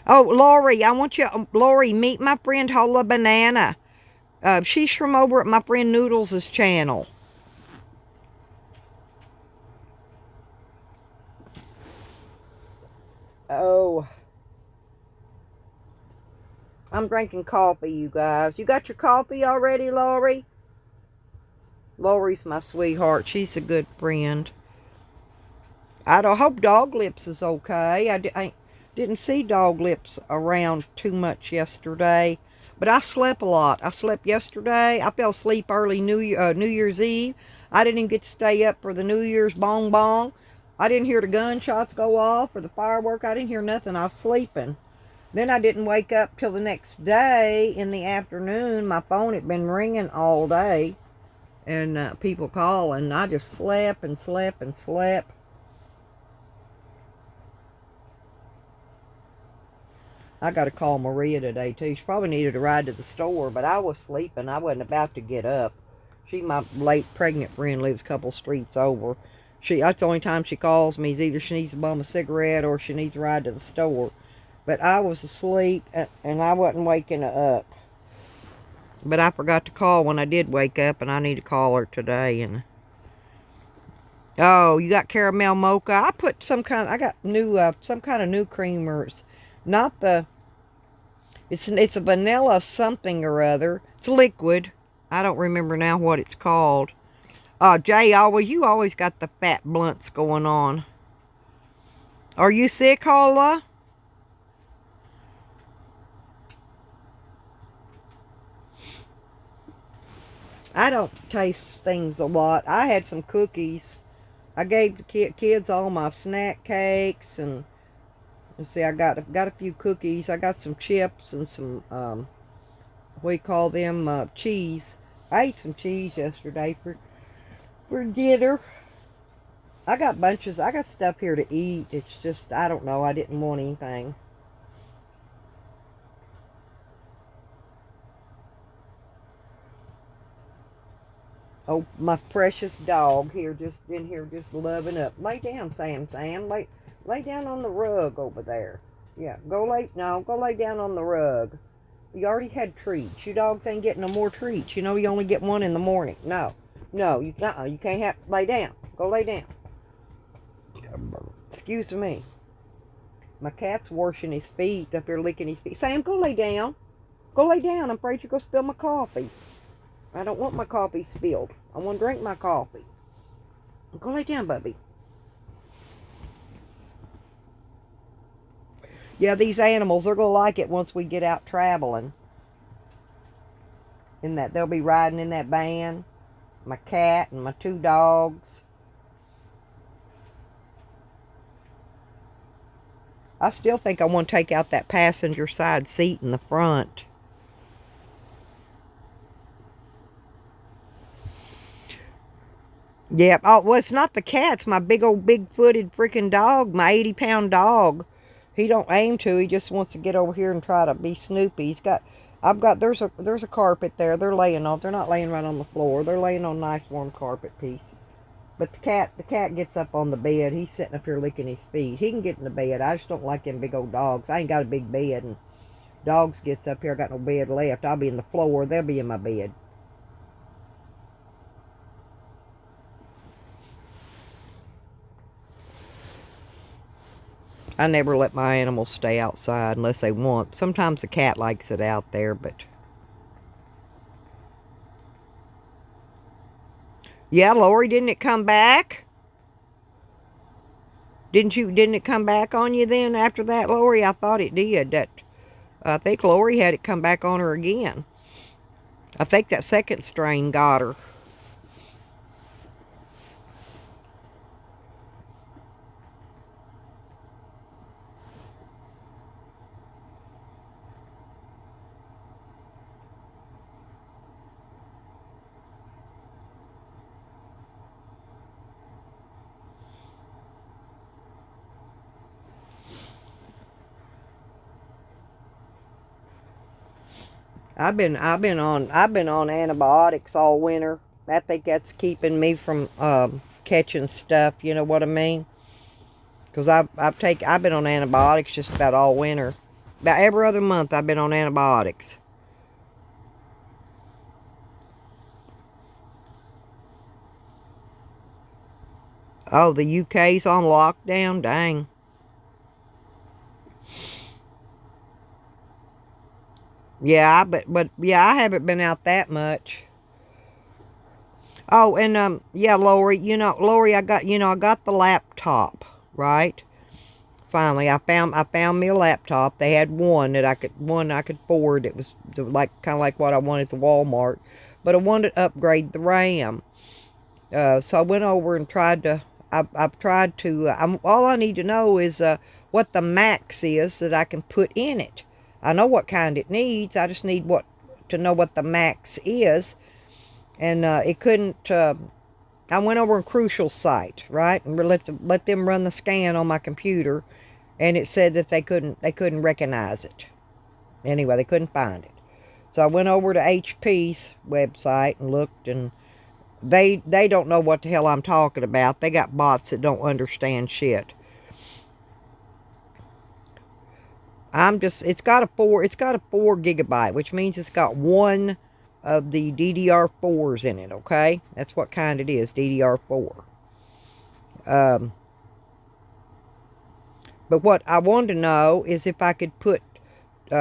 Oh, Lori, I want you, Lori, meet my friend Hola Banana. She's from over at my friend Noodles' channel. Oh. I'm drinking coffee, you guys. You got your coffee already, Lori? Lori's my sweetheart. She's a good friend. I hope Dog Lips is okay. I didn't see Dog Lips around too much yesterday. But I slept a lot. I slept yesterday. I fell asleep early New Year's Eve. I didn't even get to stay up for the New Year's bong bong. I didn't hear the gunshots go off or the firework. I didn't hear nothing. I was sleeping. Then I didn't wake up till the next day in the afternoon. My phone had been ringing all day. And people calling. I just slept and slept and slept. I got to call Maria today, too. She probably needed a ride to the store, but I was sleeping. I wasn't about to get up. My late pregnant friend, lives a couple streets over. That's the only time she calls me is either she needs to bum a cigarette or she needs a ride to the store. But I was asleep, and I wasn't waking up. But I forgot to call when I did wake up, and I need to call her today. And oh, you got caramel mocha? I put I got new, some kind of new creamers. Not the, it's a vanilla something or other. It's liquid. I don't remember now what it's called. Jay, you always got the fat blunts going on. Are you sick, Hola? I don't taste things a lot. I had some cookies. I gave the kids all my snack cakes, and let's see, I got a few cookies. I got some chips and some what do you call them, cheese. I ate some cheese yesterday for dinner. I got stuff here to eat. It's just, I don't know, I didn't want anything. Oh, my precious dog just loving up. Lay down, Sam. Lay down on the rug over there. Yeah, go lay down on the rug. You already had treats. You dogs ain't getting no more treats. You know you only get one in the morning. No, you can't lay down. Go lay down. Excuse me. My cat's washing his feet up there, licking his feet. Sam, go lay down. Go lay down. I'm afraid you're going to spill my coffee. I don't want my coffee spilled. I want to drink my coffee. Go lay down, Bubby. Yeah, these animals, they're going to like it once we get out traveling. They'll be riding in that van. My cat and my 2 dogs. I still think I want to take out that passenger side seat in the front. Yeah. Oh, well, it's not the cat. It's my big-footed freaking dog, my 80-pound dog. He don't aim to. He just wants to get over here and try to be Snoopy. There's a carpet there. They're not laying right on the floor. They're laying on a nice warm carpet piece. But the cat gets up on the bed. He's sitting up here licking his feet. He can get in the bed. I just don't like them big old dogs. I ain't got a big bed, and dogs gets up here. I got no bed left. I'll be in the floor. They'll be in my bed. I never let my animals stay outside unless they want. Sometimes the cat likes it out there, but... Yeah, Lori, didn't it come back? Didn't it come back on you then after that, Lori? I thought it did. I think Lori had it come back on her again. I think that second strain got her. I've been on antibiotics all winter. I think that's keeping me from catching stuff. You know what I mean? Because I've been on antibiotics just about all winter. About every other month I've been on antibiotics. Oh, the UK's on lockdown? Dang. Yeah, but yeah, I haven't been out that much. Oh, and yeah, Lori, Lori, I got the laptop, right? Finally, I found me a laptop. They had one I could afford. It was like kind of like what I wanted at the Walmart, but I wanted to upgrade the RAM. So I went over and tried to. I've tried to. All I need to know is what the max is that I can put in it. I know what kind it needs. I just need to know what the max is, and it couldn't. I went over on Crucial site, right, and let them run the scan on my computer, and it said that they couldn't recognize it. Anyway, they couldn't find it. So I went over to HP's website and looked, and they don't know what the hell I'm talking about. They got bots that don't understand shit. It's got a 4 gigabyte, which means it's got one of the DDR4s in it, okay? That's what kind it is, DDR4. But what I wanted to know is if I could put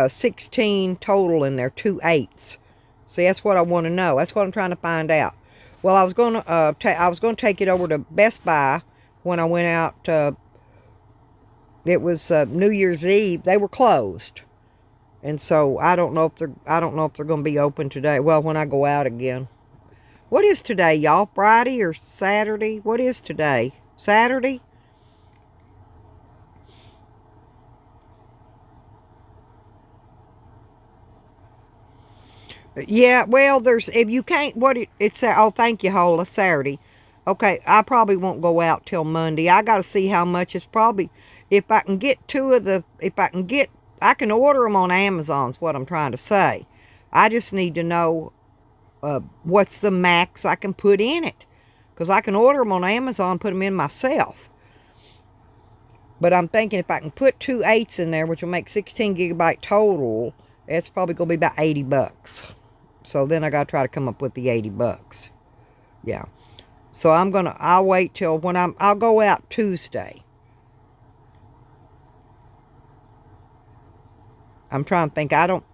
16 total in there, 2/8. See, that's what I want to know. That's what I'm trying to find out. Well, I was going to take it over to Best Buy when I went out. It was New Year's Eve. They were closed, and so I don't know if they're going to be open today. Well, when I go out again. What is today, y'all? Friday or Saturday? What is today? Saturday? Yeah, well, if you can't, oh, thank you, Hola, Saturday. Okay, I probably won't go out till Monday. I got to see how much it's probably, if I can get I can order them on Amazon, is what I'm trying to say. I just need to know what's the max I can put in it. Because I can order them on Amazon, put them in myself. But I'm thinking if I can put 2/8 in there, which will make 16 gigabyte total, it's probably going to be about $80. So then I got to try to come up with the $80. Yeah. So I'll wait till I'll go out Tuesday. I'm trying to think. I don't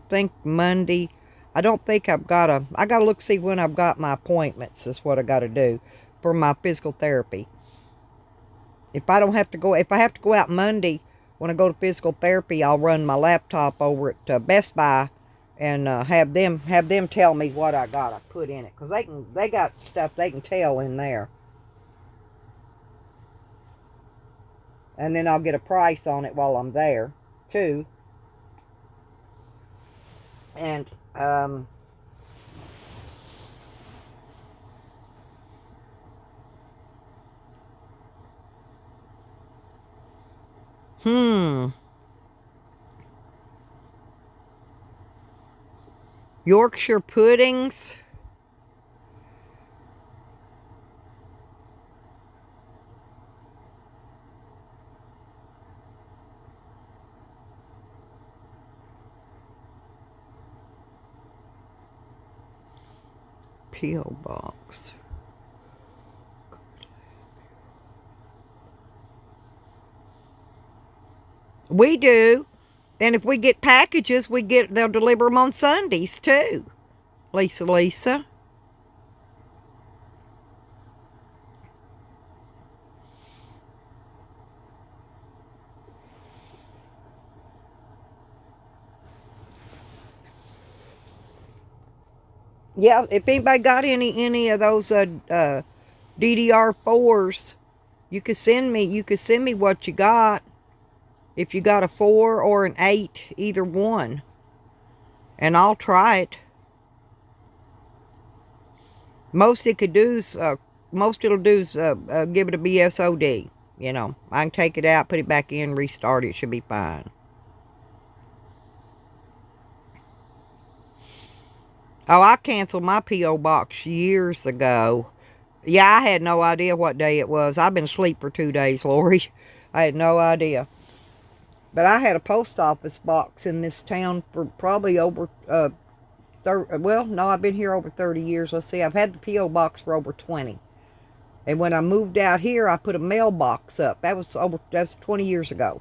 think Monday. I don't think I got to look, see when I've got my appointments. Is what I got to do for my physical therapy. If I have to go out Monday, when I go to physical therapy, I'll run my laptop over at Best Buy and have them tell me what I gotta put in it, because they got stuff they can tell in there, and then I'll get a price on it while I'm there too. And Yorkshire puddings. P.O. Box. We do. And if we get packages, they'll deliver them on Sundays too. Lisa. Yeah, if anybody got any of those DDR4s, you could send me what you got. If you got a 4 or an 8, either one, and I'll try it. Most it'll do is give it a BSOD. You know, I can take it out, put it back in, restart it. It should be fine. Oh, I canceled my P.O. box years ago. Yeah, I had no idea what day it was. I've been asleep for 2 days, Lori. I had no idea. But I had a post office box in this town for probably over, well, no, I've been here over 30 years. Let's see, I've had the P.O. box for over 20. And when I moved out here, I put a mailbox up. That's 20 years ago.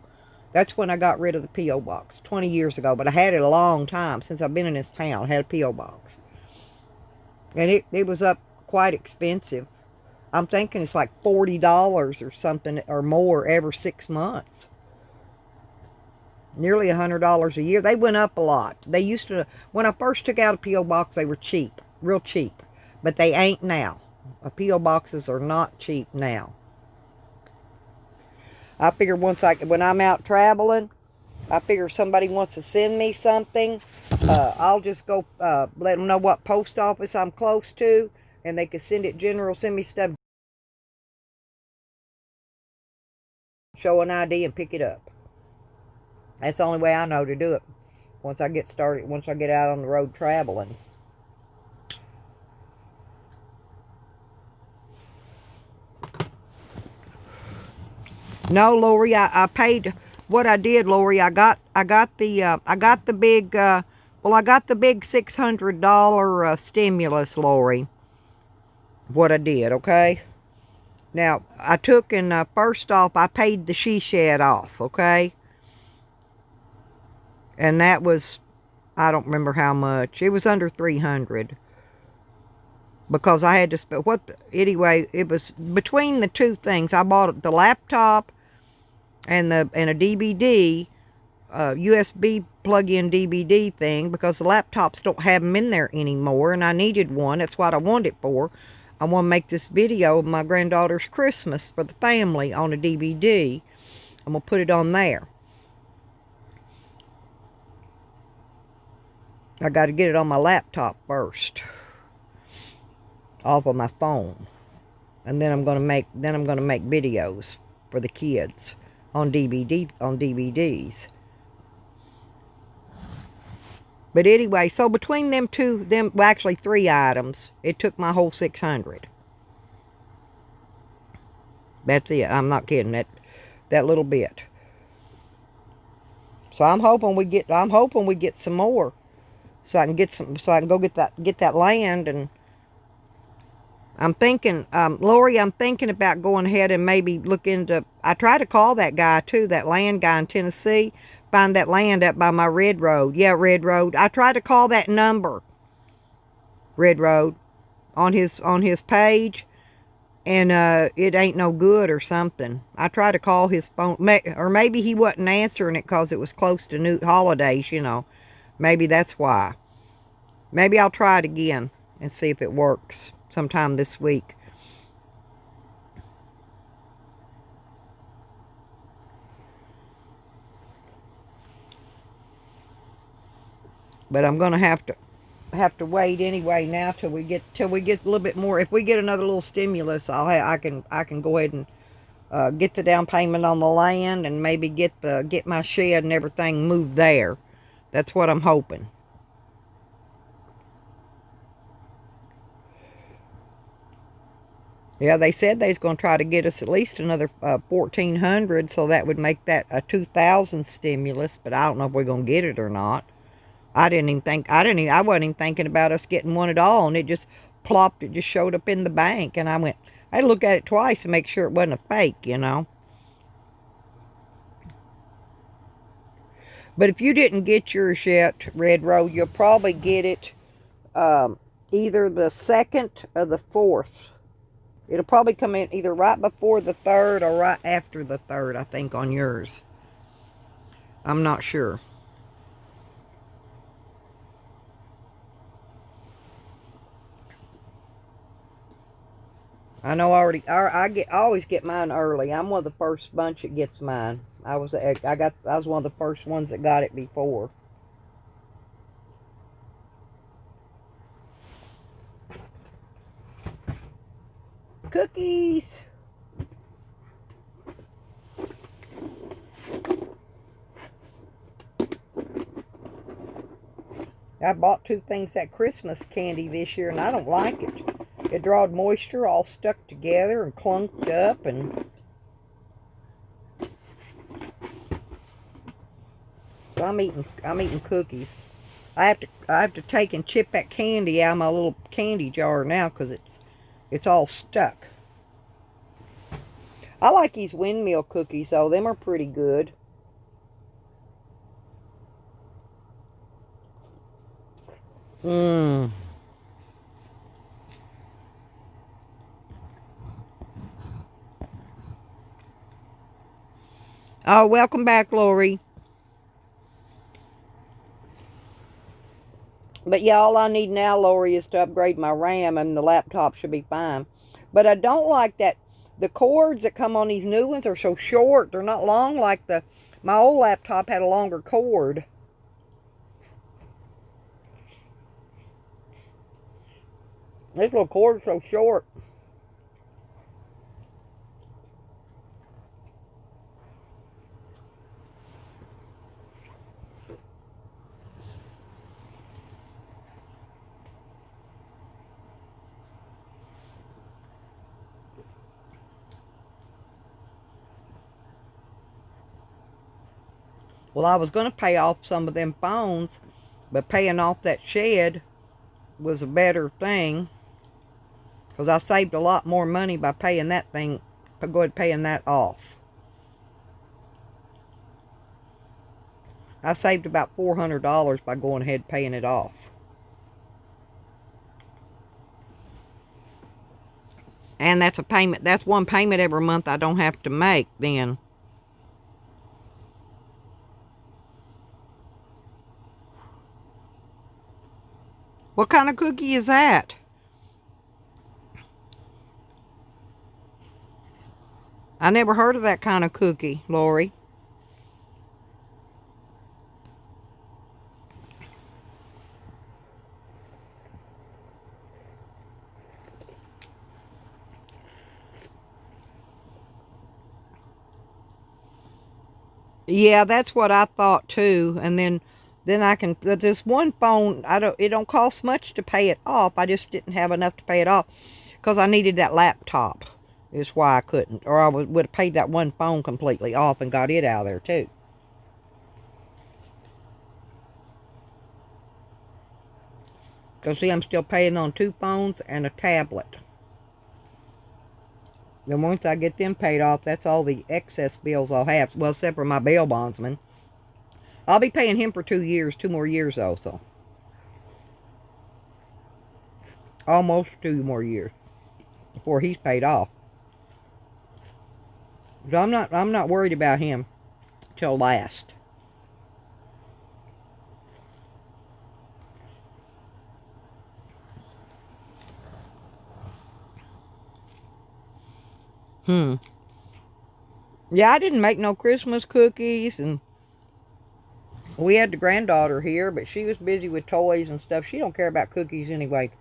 That's when I got rid of the P.O. box, 20 years ago. But I had it a long time since I've been in this town. I had a P.O. box. And it was up quite expensive. I'm thinking it's like $40 or something or more every 6 months. Nearly $100 a year. They went up a lot. They used to, when I first took out a P.O. box, they were cheap, real cheap. But they ain't now. P.O. boxes are not cheap now. I figure when I'm out traveling, I figure if somebody wants to send me something, I'll just go let them know what post office I'm close to, and they can send me stuff, show an ID, and pick it up. That's the only way I know to do it. Once I get out on the road traveling. No, Lori, I paid what I did, Lori. I got the big $600 stimulus, Lori. What I did, okay? Now, I took and first off, I paid the she shed off, okay? And that was, I don't remember how much. It was under $300. Because I had to spend, anyway, it was between the two things. I bought the laptop and a DVD, USB plug-in DVD thing, because the laptops don't have them in there anymore, and I needed one. That's what I wanted it for. I want to make this video of my granddaughter's Christmas for the family on a DVD. I'm going to put it on there. I got to get it on my laptop first, off of my phone, and then I'm going to make videos for the kids on DVDs. But anyway, so between well, actually 3 items, it took my whole $600. That's it. I'm not kidding. That little bit. So I'm hoping we get some more, so I can go get that land. And I'm thinking, Lori, I'm thinking about going ahead and maybe look into, I tried to call that guy too, that land guy in Tennessee, find that land up by my Red Road. Yeah, Red Road. I tried to call that number, Red Road, on his page, and it ain't no good or something. I tried to call his phone, or maybe he wasn't answering it because it was close to New holidays, you know. Maybe that's why. Maybe I'll try it again and see if it works sometime this week. But I'm gonna have to wait anyway now till we get a little bit more. If we get another little stimulus, I can go ahead and get the down payment on the land, and maybe get my shed and everything moved there. That's what I'm hoping. Yeah, they said they was going to try to get us at least another $1,400, so that would make that a $2,000 stimulus. But I don't know if we're going to get it or not. I wasn't even thinking about us getting one at all, and it just plopped. It just showed up in the bank, and I had to look at it twice to make sure it wasn't a fake, you know. But if you didn't get yours yet, Red Road, you'll probably get it either the 2nd or the 4th. It'll probably come in either right before the 3rd or right after the 3rd, I think, on yours. I'm not sure. I know I always get mine early. I'm one of the first bunch that gets mine. I was one of the first ones that got it before. Cookies. I bought 2 things that Christmas candy this year, and I don't like it. It drawed moisture, all stuck together and clunked up, and so I'm eating cookies. I have to take and chip that candy out of my little candy jar now because it's all stuck. I like these windmill cookies though. Them are pretty good. Mmm. Oh, welcome back, Lori. But yeah, all I need now, Lori, is to upgrade my RAM and the laptop should be fine. But I don't like that the cords that come on these new ones are so short. They're not long like my old laptop had a longer cord. This little cord's so short. Well, I was going to pay off some of them phones, but paying off that shed was a better thing because I saved a lot more money by paying that thing, paying that off. I saved about $400 by going ahead and paying it off. And that's a payment. That's one payment every month I don't have to make then. What kind of cookie is that? I never heard of that kind of cookie, Lori. Yeah, that's what I thought too. And then I can, this one phone, it don't cost much to pay it off. I just didn't have enough to pay it off because I needed that laptop is why I couldn't, or I would have paid that one phone completely off and got it out of there too. Because see, I'm still paying on 2 phones and a tablet. Then once I get them paid off, that's all the excess bills I'll have. Well, except for my bail bondsman. I'll be paying him for 2 years, 2 more years also. Almost 2 more years before he's paid off. So I'm not worried about him till last. Yeah, I didn't make no Christmas cookies, and we had the granddaughter here, but she was busy with toys and stuff. She don't care about cookies anyway.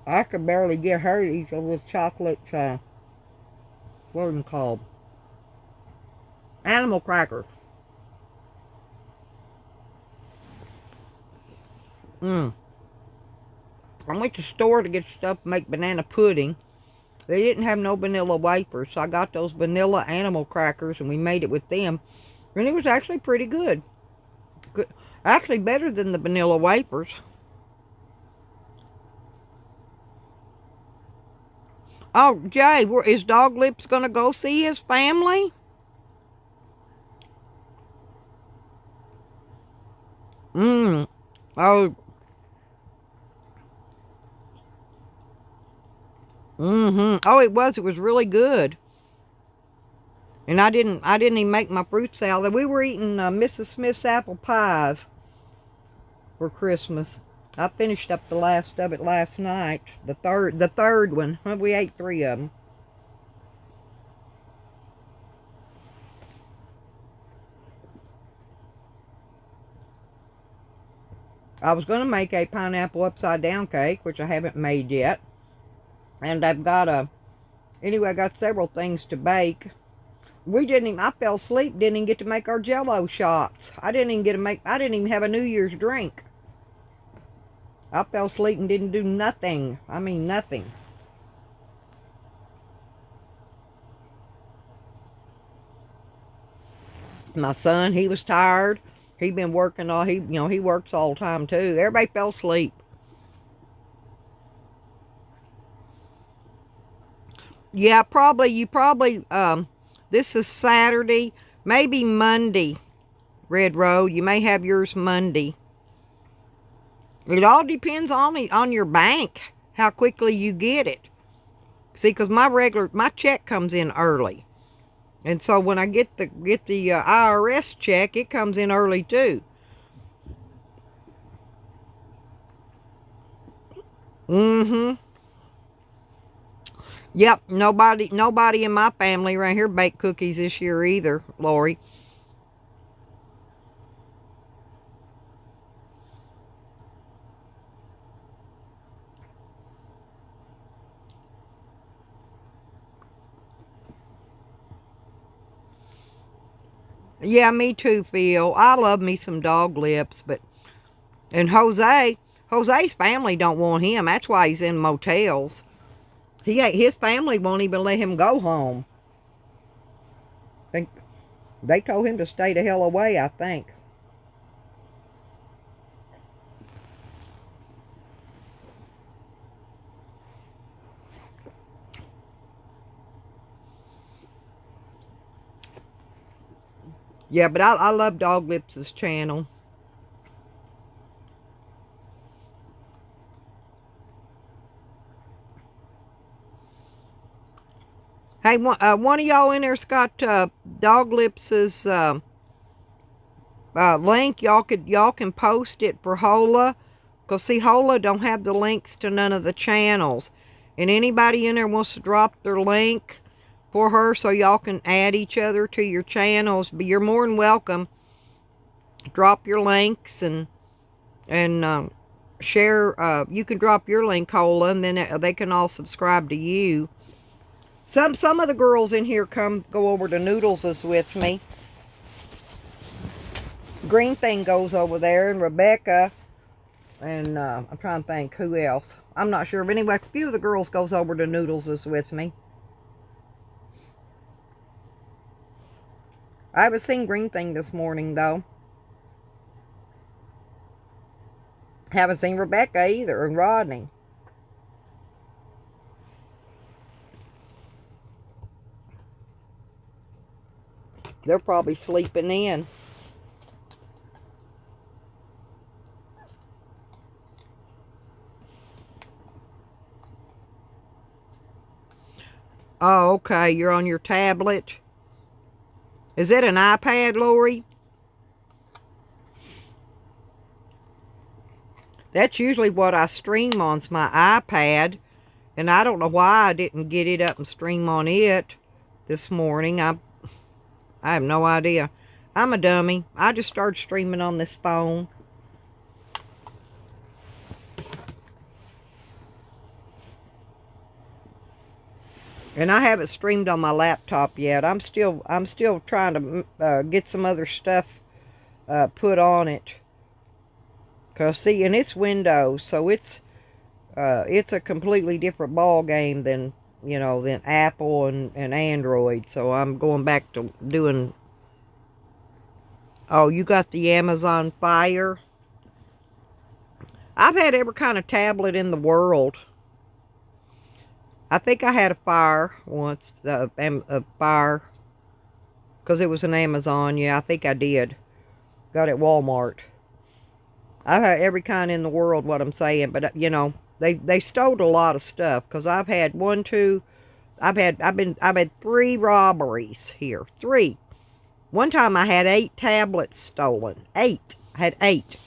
I could barely get her to eat those chocolate, what are them called? Animal crackers. I went to the store to get stuff to make banana pudding. They didn't have no vanilla wafers, so I got those vanilla animal crackers, and we made it with them. And it was actually pretty good. Actually better than the vanilla wafers. Oh, Jay, is Dog Lips going to go see his family? Oh. Oh, it was really good. And I didn't even make my fruit salad. We were eating Mrs. Smith's apple pies for Christmas. I finished up the last of it last night. The third one. We ate 3 of them. I was going to make a pineapple upside down cake, which I haven't made yet. And I've got anyway, I got several things to bake. I fell asleep, didn't even get to make our Jell-O shots. I didn't even have a New Year's drink. I fell asleep and didn't do nothing. I mean, nothing. My son, he was tired. He'd been working he works all the time too. Everybody fell asleep. Yeah, this is Saturday, maybe Monday, Red Road. You may have yours Monday. It all depends on your bank, how quickly you get it. See, because my check comes in early. And so when I get the IRS check, it comes in early too. Yep, nobody in my family right here baked cookies this year either, Lori. Yeah, me too, Phil. I love me some Dog Lips, and Jose's family don't want him. That's why he's in motels. His family won't even let him go home. They told him to stay the hell away, I think. Yeah, but I love Dog Lips' channel. Hey, one of y'all in there's got Dog Lips' link. Y'all can post it for Hola. Because see, Hola don't have the links to none of the channels. And anybody in there wants to drop their link for her so y'all can add each other to your channels, but you're more than welcome. Drop your links and share. You can drop your link, Hola, and then they can all subscribe to you. Some of the girls in here go over to Noodles with me. Green Thing goes over there, and Rebecca, and I'm trying to think who else. I'm not sure, but anyway, a few of the girls goes over to Noodles with me. I haven't seen Green Thing this morning, though. Haven't seen Rebecca either, and Rodney. They're probably sleeping in. Oh, okay. You're on your tablet. Is it an iPad, Lori? That's usually what I stream on's my iPad. And I don't know why I didn't get it up and stream on it this morning. I have no idea. I'm a dummy. I just started streaming on this phone. And I haven't streamed on my laptop yet. I'm still trying to get some other stuff put on it. Cause see, and it's Windows, so it's a completely different ball game than Apple and Android. So I'm going back to doing. Oh, you got the Amazon Fire? I've had every kind of tablet in the world. I think I had a fire once, a fire, because it was an Amazon. Yeah, I think I did. Got it at Walmart. I had every kind in the world, what I'm saying, but you know, they stole a lot of stuff, because I've had I've had 3 robberies here. 3. One time I had 8 tablets stolen. 8. I had 8.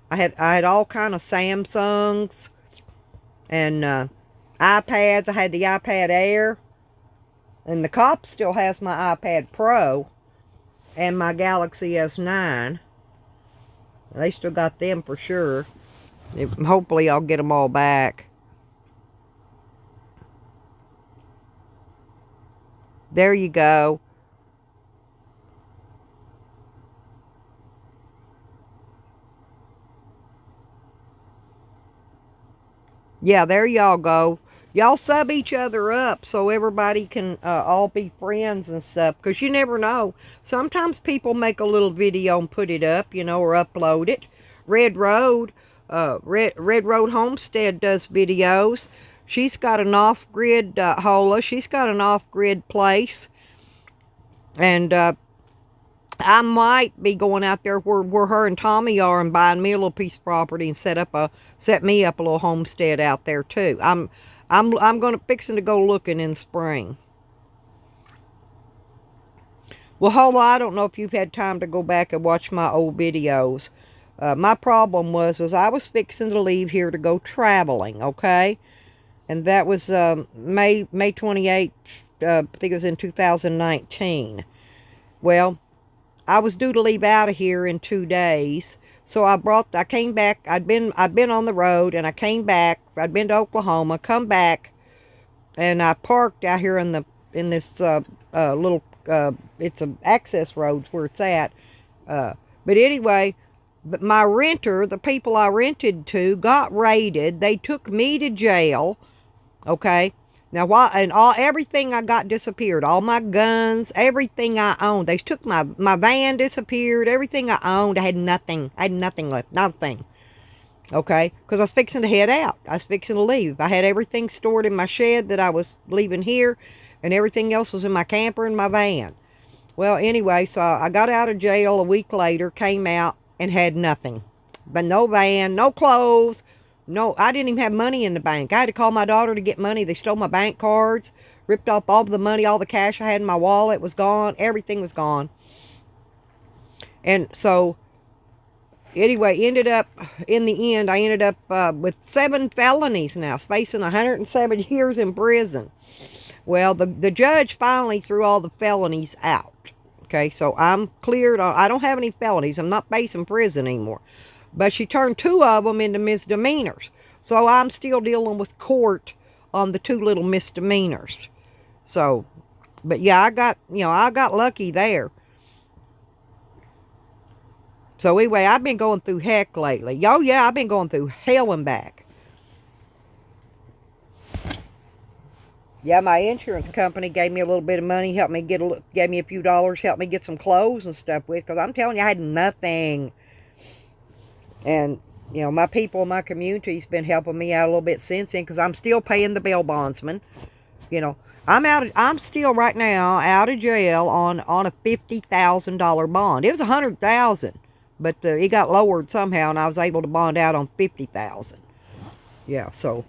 I had all kind of Samsungs and iPads. I had the iPad Air, and the cop still has my iPad Pro and my Galaxy S9. They still got them for sure. Hopefully I'll get them all back. There you go. Yeah, there y'all go. Y'all sub each other up so everybody can all be friends and stuff. Because you never know. Sometimes people make a little video and put it up, you know, or upload it. Red Road Homestead does videos. She's got an off-grid hola. She's got an off-grid place. And I might be going out there where her and Tommy are and buying me a little piece of property and set me up a little homestead out there too. I'm fixing to go looking in spring. Well, Hola, I don't know if you've had time to go back and watch my old videos. My problem was I was fixing to leave here to go traveling, okay? And that was May 28th, I think it was in 2019. Well, I was due to leave out of here in 2 days. So I came back. I'd been on the road, and I came back. I'd been to Oklahoma, come back, and I parked out here in this little it's an access road where it's at. But anyway, my renter, the people I rented to, got raided. They took me to jail. Okay. Now, everything I got disappeared. All my guns, everything I owned. They took my van, disappeared. Everything I owned. I had nothing. I had nothing left. Nothing. Okay? Because I was fixing to head out. I was fixing to leave. I had everything stored in my shed that I was leaving here. And everything else was in my camper and my van. Well, anyway, so I got out of jail a week later, came out, and had nothing. But no van, no clothes. No, I didn't even have money in the bank. I had to call my daughter to get money. They stole my bank cards, ripped off all the money, all the cash I had in my wallet was gone. Everything was gone. And so, anyway, in the end, I ended up with 7 felonies now, facing 107 years in prison. Well, the judge finally threw all the felonies out. Okay, so I'm cleared. I don't have any felonies. I'm not facing prison anymore. But she turned 2 of them into misdemeanors. So I'm still dealing with court on the 2 little misdemeanors. So, but yeah, I got lucky there. So anyway, I've been going through heck lately. Oh yeah, I've been going through hell and back. Yeah, my insurance company gave me a little bit of money, gave me a few dollars, helped me get some clothes and stuff with, because I'm telling you, I had nothing. And, you know, my people in my community's been helping me out a little bit since then, because I'm still paying the bail bondsman. You know, I'm still right now out of jail on a $50,000 bond. It was $100,000, but it got lowered somehow, and I was able to bond out on $50,000. Yeah, so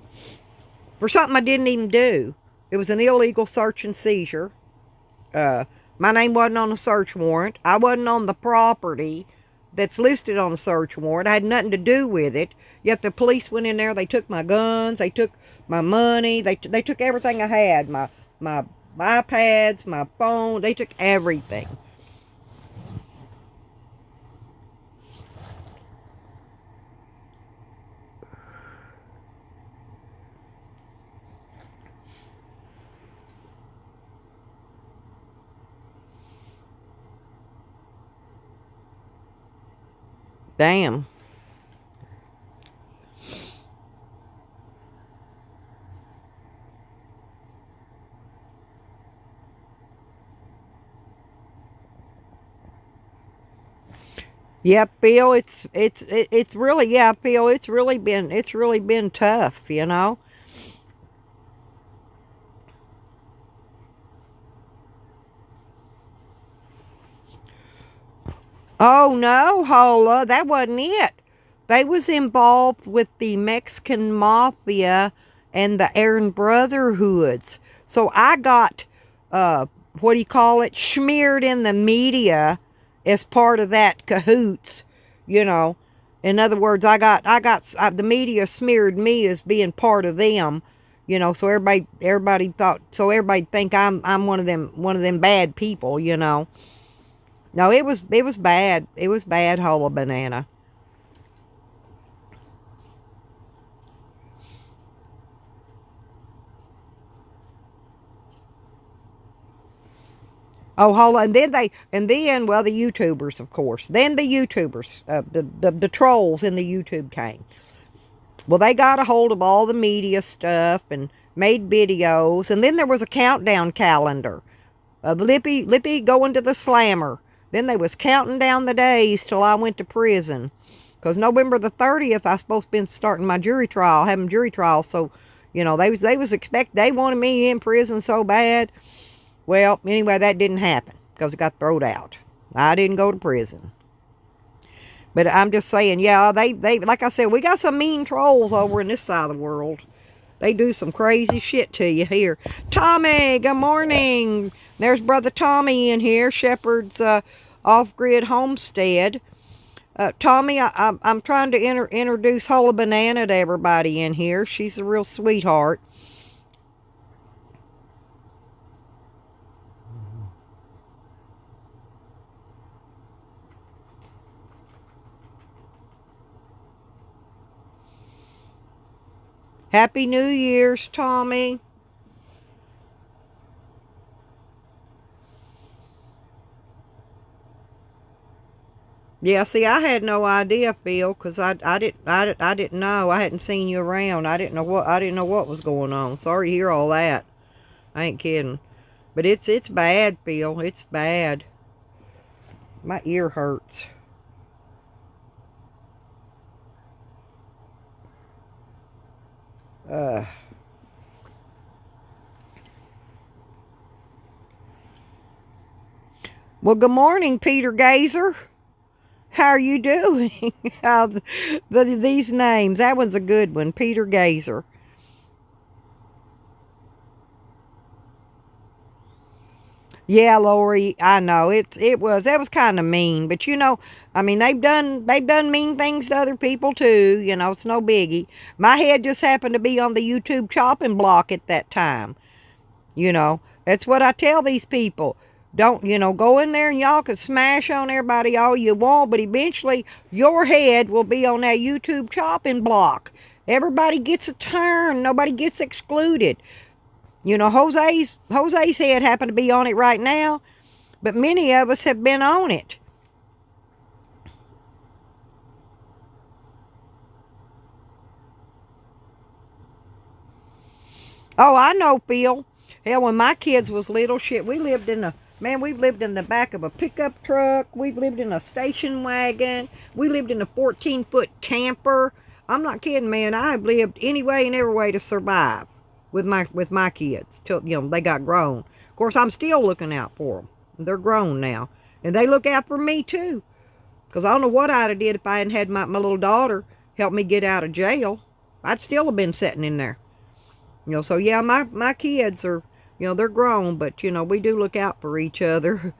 for something I didn't even do. It was an illegal search and seizure. My name wasn't on the search warrant. I wasn't on the property that's listed on the search warrant. I had nothing to do with it. Yet the police went in there. They took my guns. They took my money. They took everything I had. My iPads, my phone. They took everything. Damn. Yeah, Phil, it's really, yeah, Phil, it's really been tough, you know. Oh no, Hola, that wasn't it. They was involved with the Mexican mafia and the Aaron Brotherhoods. So I got what do you call it, smeared in the media as part of that cahoots, you know. In other words, the media smeared me as being part of them, you know. So everybody think I'm one of them bad people, you know. No, it was bad. It was bad, Hola Banana. Oh, Hola, and then well, the YouTubers, of course. Then the YouTubers, the trolls in the YouTube came. Well, they got a hold of all the media stuff and made videos, and then there was a countdown calendar of Lippy going to the slammer. Then they was counting down the days till I went to prison. Because November the 30th, I supposed to been starting my jury trial, having jury trial. So, you know, they wanted me in prison so bad. Well, anyway, that didn't happen because it got thrown out. I didn't go to prison. But I'm just saying, yeah, they like I said, we got some mean trolls over in this side of the world. They do some crazy shit to you here. Tommy, good morning. There's Brother Tommy in here, Shepherd's off-grid homestead. Tommy, I'm trying to introduce Hola Banana to everybody in here. She's a real sweetheart. Happy New Year's, Tommy. Yeah, see, I had no idea, Phil, because I didn't know. I hadn't seen you around. I didn't know what was going on. Sorry to hear all that. I ain't kidding. But it's bad, Phil. It's bad. My ear hurts. Uh, well, good morning, Peter Gazer. How are you doing? These names. That one's a good one, Peter Gazer. Yeah, Lori, I know that was kind of mean, but you know, I mean they've done mean things to other people too. You know, it's no biggie. My head just happened to be on the YouTube chopping block at that time. You know, that's what I tell these people. Don't, go in there and y'all can smash on everybody all you want, but eventually your head will be on that YouTube chopping block. Everybody gets a turn. Nobody gets excluded. You know, Jose's head happened to be on it right now, but many of us have been on it. Oh, I know, Phil. Hell, when my kids was little, shit, we lived in the back of a pickup truck. We lived in a station wagon. We lived in a 14-foot camper. I'm not kidding, man. I've lived any way and every way to survive with my kids till they got grown. Of course, I'm still looking out for them. They're grown now, and they look out for me too. Cause I don't know what I'd have did if I hadn't had my little daughter help me get out of jail. I'd still have been sitting in there. So yeah, my kids are, they're grown, but we do look out for each other.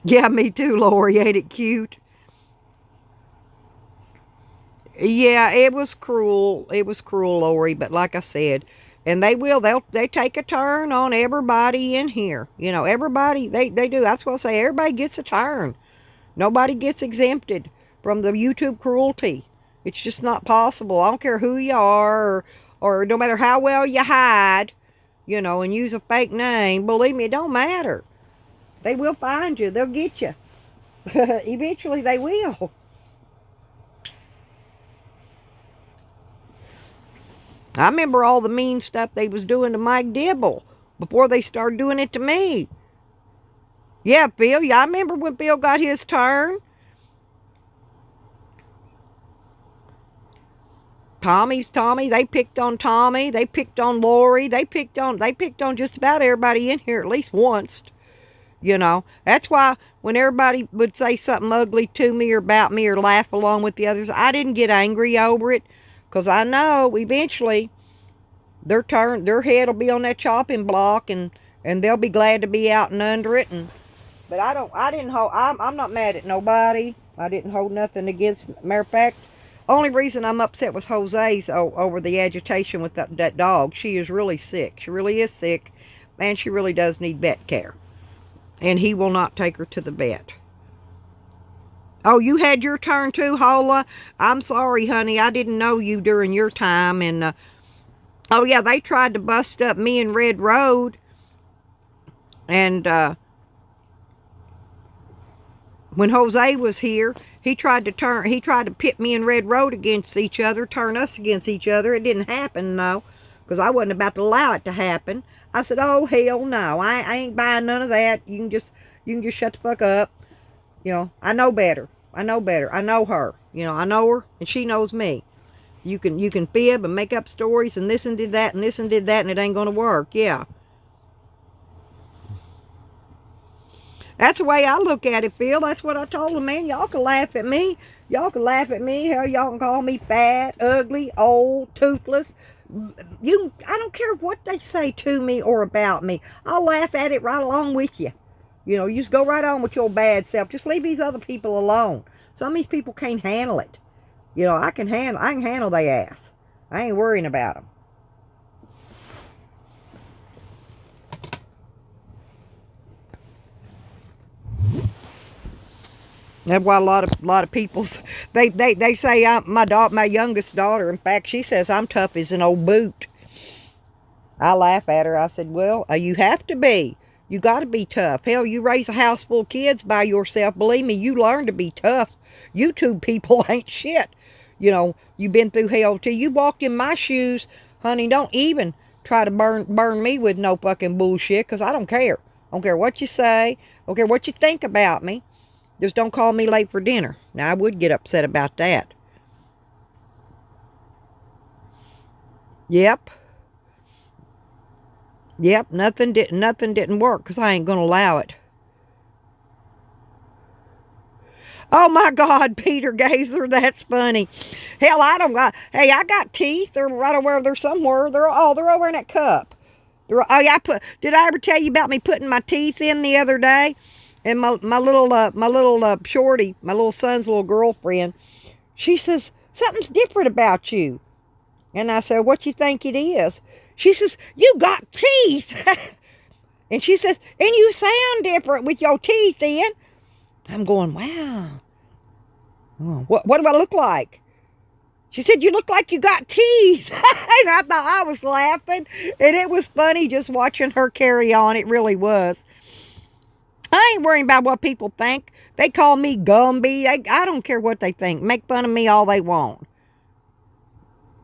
Yeah, me too, Lori. Ain't it cute? Yeah, it was cruel. It was cruel, Lori. But like I said, and they take a turn on everybody in here. Everybody they do. That's what I say. Everybody gets a turn. Nobody gets exempted from the YouTube cruelty. It's just not possible. I don't care who you are, or no matter how well you hide, and use a fake name. Believe me, it don't matter. They will find you. They'll get you. Eventually, they will. I remember all the mean stuff they was doing to Mike Dibble before they started doing it to me. Yeah, Bill. Yeah, I remember when Bill got his turn. Tommy. They picked on Tommy. They picked on Lori. They picked on just about everybody in here at least once. You know, that's why when everybody would say something ugly to me or about me or laugh along with the others, I didn't get angry over it, because I know eventually their head will be on that chopping block, and they'll be glad to be out and under it. And but I'm not mad at nobody. I didn't hold nothing against. Matter of fact, only reason I'm upset with Jose's over the agitation with that dog. She is really sick. She really is sick, and she really does need vet care. And he will not take her to the vet. Oh, you had your turn too, Hola? I'm sorry, honey. I didn't know you during your time. And, oh, yeah, they tried to bust up me and Red Road. And when Jose was here, he tried to pit me and Red Road against each other, turn us against each other. It didn't happen, though, because I wasn't about to allow it to happen. I said, oh, hell no. I ain't buying none of that. You can just shut the fuck up. You know, I know better. I know her. You know, I know her, and she knows me. You can fib and make up stories and this and did that and this and did that, and it ain't going to work. Yeah. That's the way I look at it, Phil. That's what I told them, man. Y'all can laugh at me. Y'all can laugh at me. Hell, y'all can call me fat, ugly, old, toothless. I don't care what they say to me or about me. I'll laugh at it right along with you. You know, you just go right on with your bad self. Just leave these other people alone. Some of these people can't handle it. You know, I can handle their ass. I ain't worrying about them. That's why a lot of people they say my youngest daughter. In fact, she says I'm tough as an old boot. I laugh at her. I said, well, you have to be. You got to be tough. Hell, you raise a house full of kids by yourself. Believe me, you learn to be tough. You two people ain't shit. You know, you've been through hell too. You walked in my shoes, honey. Don't even try to burn me with no fucking bullshit, because I don't care. I don't care what you say. I don't care what you think about me. Just don't call me late for dinner. Now, I would get upset about that. Yep. Nothing didn't work, because I ain't going to allow it. Oh, my God, Peter Gazer, that's funny. Hell, I got teeth. They're right over there somewhere. They're over in that cup. Did I ever tell you about me putting my teeth in the other day? And my little shorty, my little son's little girlfriend, she says, something's different about you. And I said, what you think it is? She says, you got teeth. And she says, and you sound different with your teeth in. I'm going, wow. Oh, what do I look like? She said, you look like you got teeth. And I thought I was laughing. And it was funny just watching her carry on. It really was. I ain't worrying about what people think. They call me Gumby. I don't care what they think. Make fun of me all they want.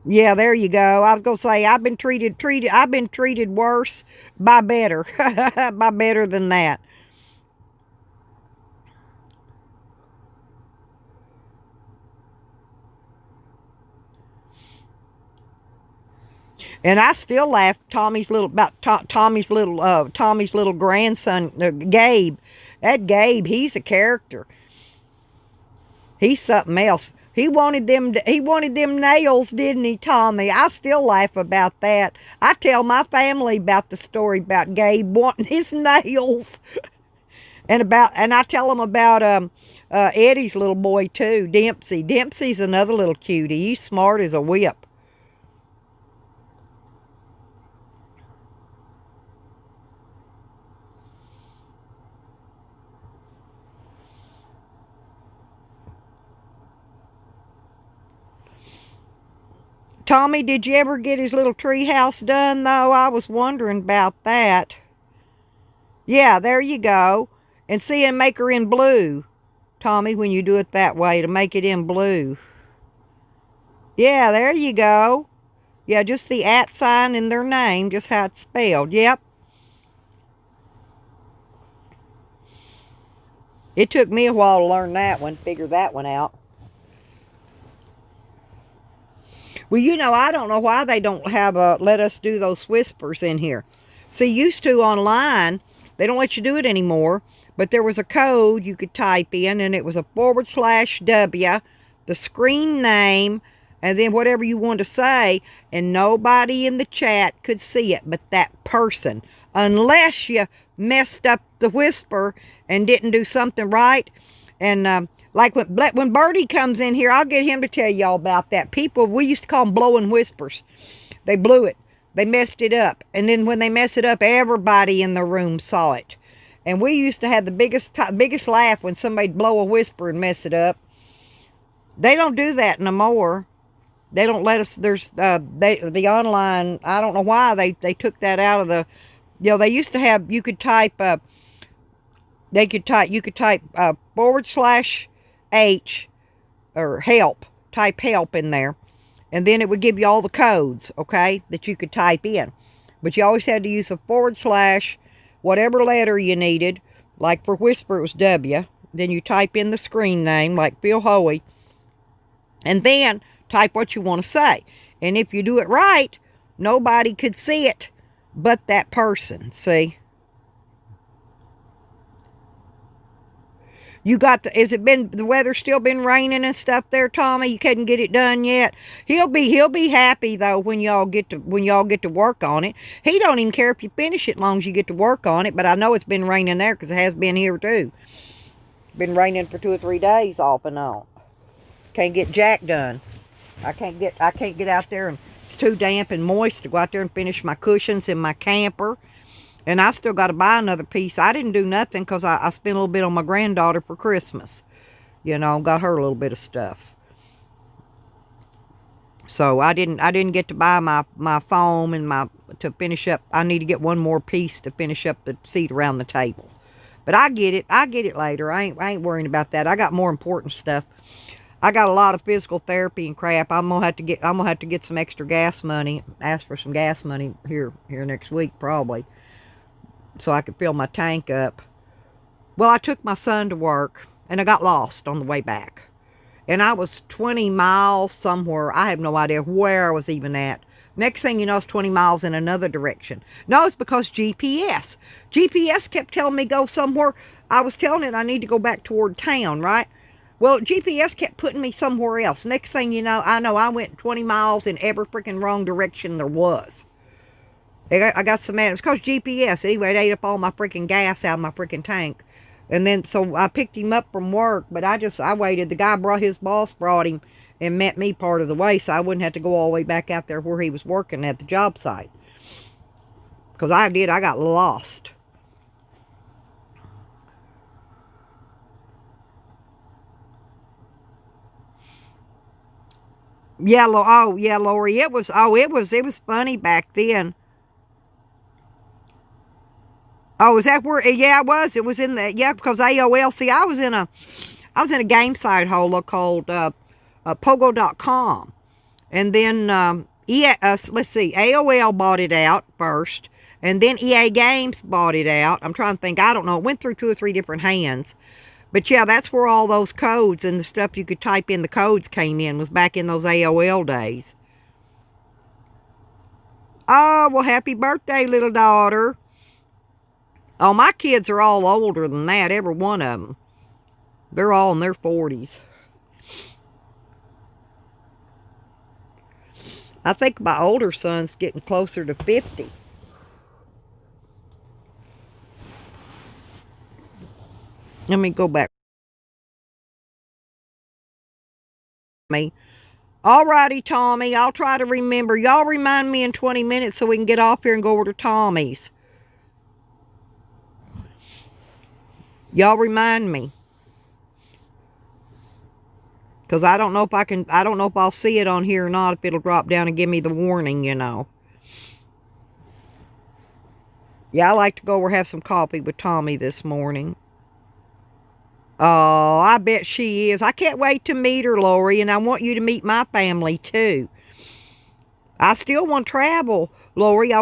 Yeah, there you go. I was gonna say I've been treated worse by better. By better than that. And I still laugh Tommy's little grandson, Gabe. That Gabe, he's a character. He's something else. He wanted them nails, didn't he, Tommy? I still laugh about that. I tell my family about the story about Gabe wanting his nails. And I tell them about Eddie's little boy too, Dempsey. Dempsey's another little cutie. He's smart as a whip. Tommy, did you ever get his little tree house done, though? I was wondering about that. Yeah, there you go. And see, and make her in blue, Tommy, when you do it that way, to make it in blue. Yeah, there you go. Yeah, just the @ sign in their name, just how it's spelled. Yep. It took me a while to learn that one, figure that one out. Well, you know, I don't know why they don't have let us do those whispers in here. See, used to online, They don't let you do it anymore. But there was a code you could type in, and it was a /W, the screen name, and then whatever you wanted to say, and nobody in the chat could see it but that person, unless you messed up the whisper and didn't do something right. And like when Bertie comes in here, I'll get him to tell y'all about that. People, we used to call them blowing whispers. They blew it. They messed it up. And then when they mess it up, everybody in the room saw it. And we used to have the biggest laugh when somebody'd blow a whisper and mess it up. They don't do that no more. They don't let us. There's the online. I don't know why they took that out of the. You know, they used to have. You could type. You could type /H or help. Type help in there, and then it would give you all the codes. Okay, that you could type in, but you always had to use a / whatever letter you needed. Like for whisper, it was W. Then you type in the screen name, like Phil Hoey, and then type what you want to say. And if you do it right, nobody could see it but that person. See? You got the weather still been raining and stuff there, Tommy? You couldn't get it done yet? He'll be happy though when y'all get to work on it. He don't even care if you finish it as long as you get to work on it, but I know it's been raining there because it has been here too. Been raining for 2 or 3 days off and on. Can't get jack done. I can't get out there, and it's too damp and moist to go out there and finish my cushions in my camper. And I still got to buy another piece. I didn't do nothing because I spent a little bit on my granddaughter for Christmas. You know, got her a little bit of stuff. So I didn't get to buy my foam and to finish up. I need to get one more piece to finish up the seat around the table. But I get it later. I ain't worrying about that. I got more important stuff. I got a lot of physical therapy and crap. I'm gonna have to get some extra gas money. Ask for some gas money here next week probably, so I could fill my tank up. Well, I took my son to work and I got lost on the way back, and I was 20 miles somewhere. I have no idea where I was even at. Next thing you know, it's 20 miles in another direction. No, it's because GPS kept telling me go somewhere. I was telling it I need to go back toward town, right? Well, GPS kept putting me somewhere else. Next thing you know I went 20 miles in every freaking wrong direction there was. I got so mad. It was because GPS. Anyway, it ate up all my freaking gas out of my freaking tank. And then, so I picked him up from work, but I waited. The guy his boss brought him and met me part of the way, so I wouldn't have to go all the way back out there where he was working at the job site. Because I got lost. Yeah, Lori, it was funny back then. Oh, is that where? Yeah, it was. It was in the, yeah, because AOL. See, I was in a game site hole called Pogo.com, and then let's see, AOL bought it out first, and then EA Games bought it out. I'm trying to think. I don't know. It went through 2 or 3 different hands. But yeah, that's where all those codes and the stuff you could type in, the codes came in, was back in those AOL days. Oh, well, happy birthday, little daughter. Oh, my kids are all older than that, every one of them. They're all in their 40s. I think my older son's getting closer to 50. Let me go back. Alrighty, Tommy. I'll try to remember. Y'all remind me in 20 minutes so we can get off here and go over to Tommy's. Y'all remind me. Because I don't know if I'll see it on here or not, if it'll drop down and give me the warning, you know. Yeah, I like to go over and have some coffee with Tommy this morning. Oh, I bet she is. I can't wait to meet her, Lori, and I want you to meet my family, too. I still want to travel, Lori.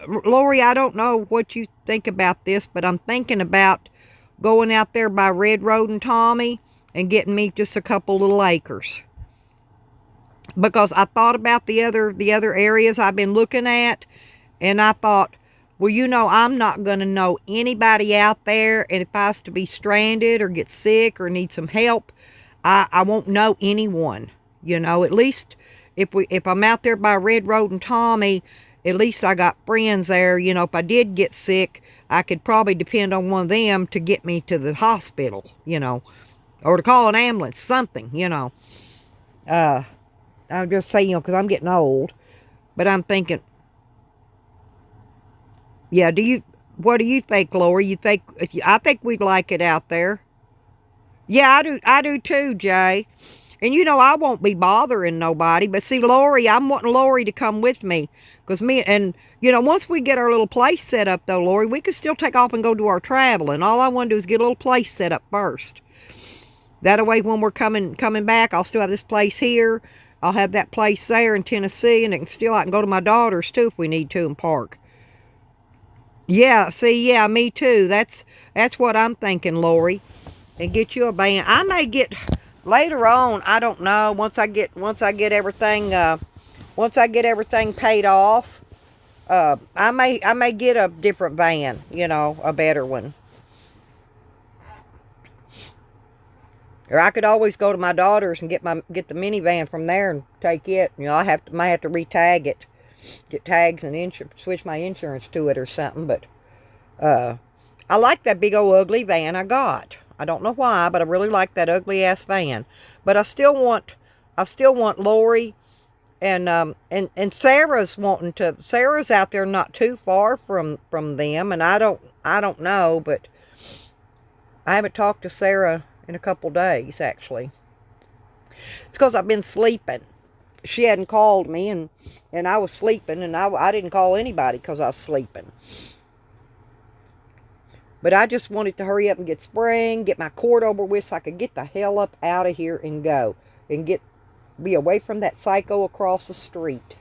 Lori, I don't know what you think about this, but I'm thinking about going out there by Red Road and Tommy and getting me just a couple little acres. Because I thought about the other areas I've been looking at, and I thought, Well, you know, I'm not going to know anybody out there. And if I was to be stranded or get sick or need some help, I won't know anyone. You know, at least if I'm out there by Red Road and Tommy, at least I got friends there. You know, if I did get sick, I could probably depend on one of them to get me to the hospital, you know, or to call an ambulance, something, you know. I'll just say, you know, because I'm getting old. But I'm thinking, yeah, what do you think, Lori? I think we'd like it out there. Yeah, I do too, Jay. And you know, I won't be bothering nobody. But see, Lori, I'm wanting Lori to come with me. Because you know, once we get our little place set up, though, Lori, we could still take off and go do our traveling. All I want to do is get a little place set up first. That way, when we're coming back, I'll still have this place here. I'll have that place there in Tennessee. And I can go to my daughter's, too, if we need to, and park. Yeah, see, yeah, me too. That's what I'm thinking, Lori. And get you a van. I may get later on. I don't know. Once I get everything paid off, I may get a different van. You know, a better one. Or I could always go to my daughter's and get the minivan from there and take it. You know, might have to re-tag it, get tags and switch my insurance to it or something. But I like that big old ugly van I got. I don't know why, but I really like that ugly ass van. But I still want Lori and Sarah's wanting to. Sarah's out there not too far from them, and I don't know, but I haven't talked to Sarah in a couple days actually. It's because I've been sleeping. She hadn't called me, and I was sleeping, and I didn't call anybody because I was sleeping. But I just wanted to hurry up and get spring, get my court over with so I could get the hell up out of here and go. And be away from that psycho across the street.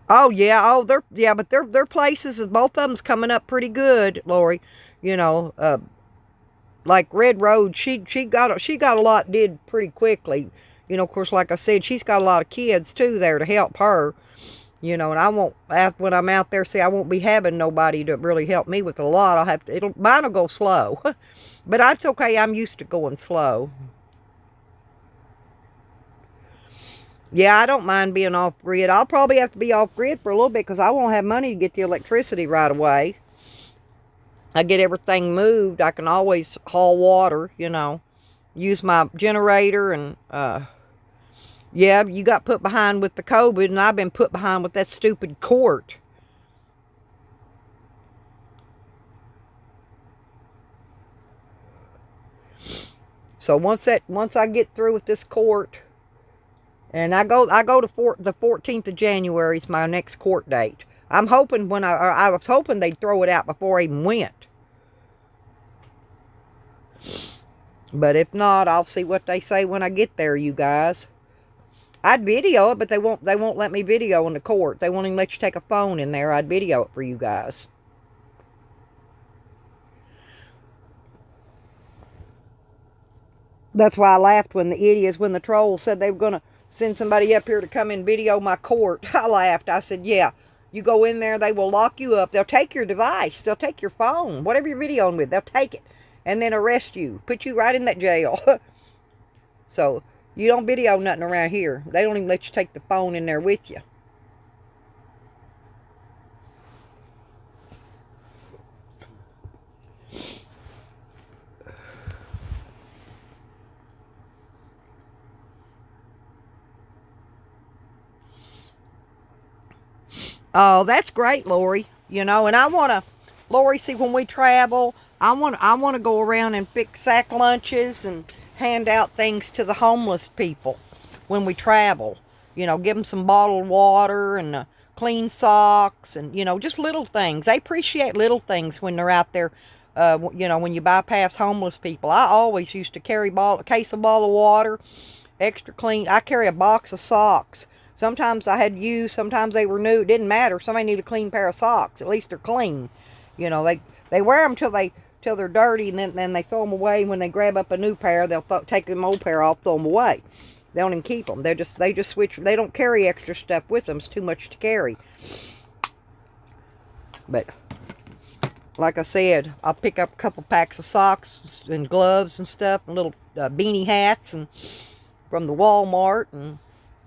Oh, yeah. Oh, but their places, both of them's coming up pretty good, Lori. You know, like Red Road, she got a lot did pretty quickly. You know, of course, like I said, she's got a lot of kids, too, there to help her. You know, and I won't, when I'm out there, see, I won't be having nobody to really help me with a lot. Mine will go slow. But that's okay, I'm used to going slow. Yeah, I don't mind being off-grid. I'll probably have to be off-grid for a little bit because I won't have money to get the electricity right away. I get everything moved. I can always haul water, you know, use my generator and, yeah, you got put behind with the COVID, and I've been put behind with that stupid court. So once I get through with this court, and I go to the 14th of January is my next court date. I'm hoping I was hoping they'd throw it out before I even went. But if not, I'll see what they say when I get there, you guys. I'd video it, but they won't let me video in the court. They won't even let you take a phone in there. I'd video it for you guys. That's why I laughed when the trolls said they were going to send somebody up here to come and video my court. I laughed. I said, yeah, you go in there, they will lock you up. They'll take your device. They'll take your phone, whatever you're videoing with. They'll take it and then arrest you, put you right in that jail. So you don't video nothing around here. They don't even let you take the phone in there with you. Oh, that's great, Lori. You know, and Lori, see, when we travel, I want to go around and fix sack lunches and hand out things to the homeless people when we travel. You know, give them some bottled water and clean socks and, you know, just little things. They appreciate little things when they're out there, you know, when you bypass homeless people. I always used to carry a case of bottled water, extra clean. I carry a box of socks. Sometimes I had used, sometimes they were new. It didn't matter. Somebody needed a clean pair of socks. At least they're clean. You know, they wear them till they're dirty, and then they throw them away. When they grab up a new pair, they'll take them old pair off, throw them away. They don't even keep them. They just switch. They don't carry extra stuff with them. It's too much to carry. But like I said, I'll pick up a couple packs of socks and gloves and stuff, and little beanie hats, and from the Walmart, and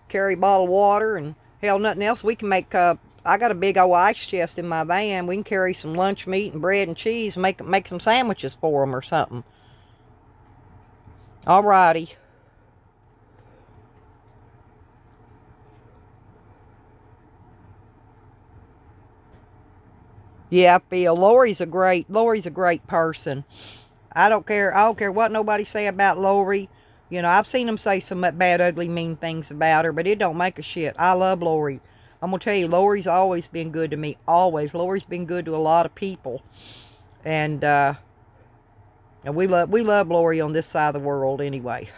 carry a bottle of water, and hell, nothing else. We can make. I got a big old ice chest in my van. We can carry some lunch meat and bread and cheese, and make some sandwiches for them or something. Alrighty. Yeah, Phil. Lori's a great person. I don't care what nobody say about Lori. You know, I've seen them say some bad, ugly, mean things about her, but it don't make a shit. I love Lori. I'm gonna tell you, Lori's always been good to me. Always. Lori's been good to a lot of people. And we love Lori on this side of the world anyway.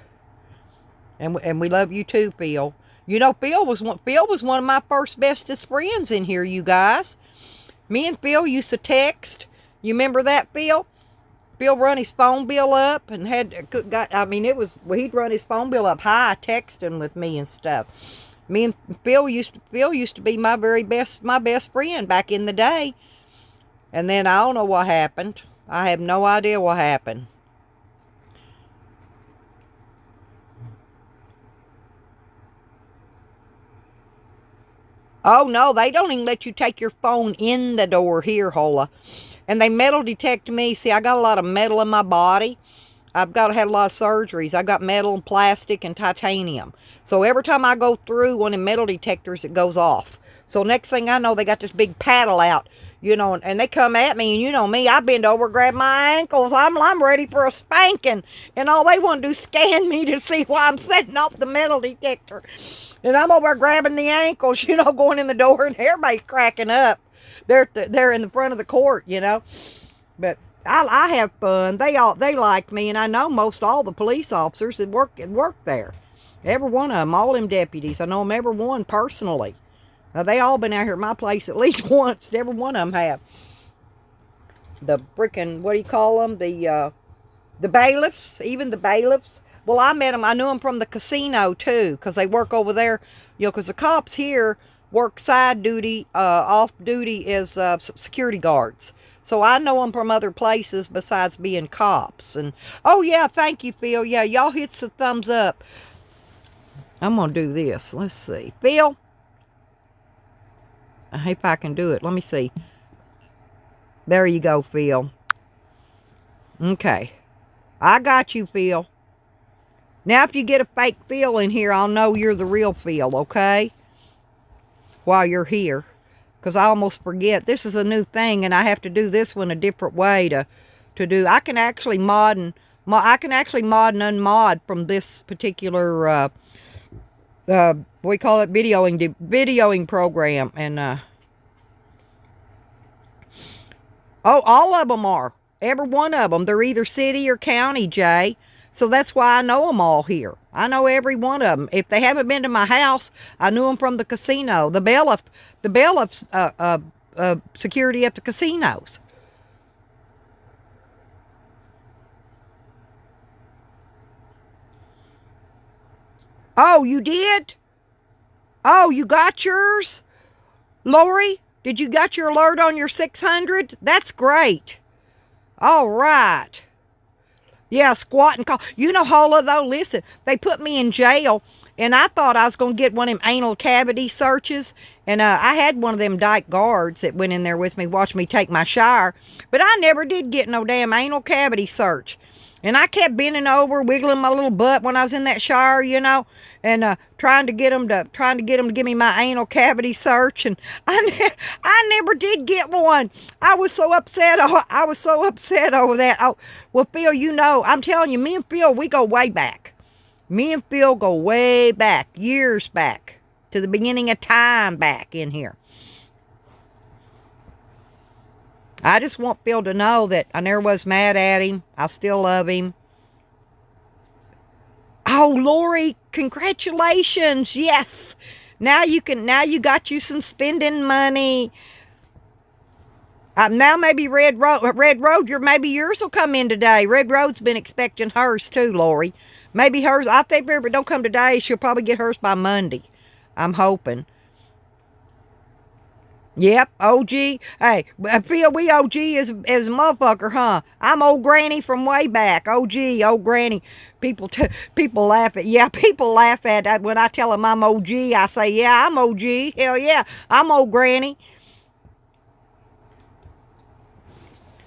And we love you too, Phil. You know, Phil was one of my first bestest friends in here, you guys. Me and Phil used to text. You remember that, Phil? Phil run his phone bill up and he'd run his phone bill up high texting with me and stuff. Me and Phil used to be my best friend back in the day. And then I don't know what happened. I have no idea what happened. Oh, no, they don't even let you take your phone in the door here, Hola. And they metal detect me. See, I got a lot of metal in my body. Had a lot of surgeries. I got metal and plastic and titanium. So every time I go through one of the metal detectors, it goes off. So next thing I know, they got this big paddle out, you know, and they come at me, and you know me, I bend over, grab my ankles. I'm ready for a spanking. And all they want to do is scan me to see why I'm setting off the metal detector. And I'm over grabbing the ankles, you know, going in the door, and everybody's cracking up. They're in the front of the court, you know. But I have fun. They like me, and I know most all the police officers that work there. Every one of them, all them deputies. I know them every one personally. Now, they all been out here at my place at least once. Every one of them have. The frickin', what do you call them? The bailiffs, even the bailiffs. Well, I met them. I knew them from the casino, too, because they work over there. You know, because the cops here work side duty, off duty as security guards. So I know them from other places besides being cops. And, oh, yeah, thank you, Phil. Yeah, y'all hit the thumbs up. I'm going to do this. Let's see. Phil? I hope I can do it. Let me see. There you go, Phil. Okay. I got you, Phil. Now, if you get a fake Phil in here, I'll know you're the real Phil, okay? While you're here. Because I almost forget. This is a new thing, and I have to do this one a different way to do. I can actually mod and unmod from this particular we call it videoing program. And all of them are. Every one of them. They're either city or county, Jay. So that's why I know them all here. I know every one of them. If they haven't been to my house, I knew them from the casino. The bailiffs, security at the casinos. Oh, you did? Oh, you got yours? Lori, did you got your alert on your 600? That's great. All right. Yeah, squat and call. You know, Hola, though, listen, they put me in jail, and I thought I was going to get one of them anal cavity searches. And I had one of them dyke guards that went in there with me, watched me take my shower. But I never did get no damn anal cavity search. And I kept bending over, wiggling my little butt when I was in that shower, you know, and trying to get them to give me my anal cavity search. And I never did get one. I was so upset. I was so upset over that. Oh, well, Phil, you know, I'm telling you, me and Phil, we go way back. Me and Phil go way back, years back, to the beginning of time back in here. I just want Phil to know that I never was mad at him. I still love him. Oh, Lori, congratulations. Yes. Now you got you some spending money. Now maybe Red Road, maybe yours will come in today. Red Road's been expecting hers too, Lori. Maybe hers, I think if it don't come today, she'll probably get hers by Monday. I'm hoping. Yep, OG. Hey, I feel we OG as a motherfucker, huh? I'm old granny from way back. OG, old granny. People laugh at, yeah, people laugh at that when I tell them I'm OG. I say, yeah, I'm OG. Hell yeah, I'm old granny.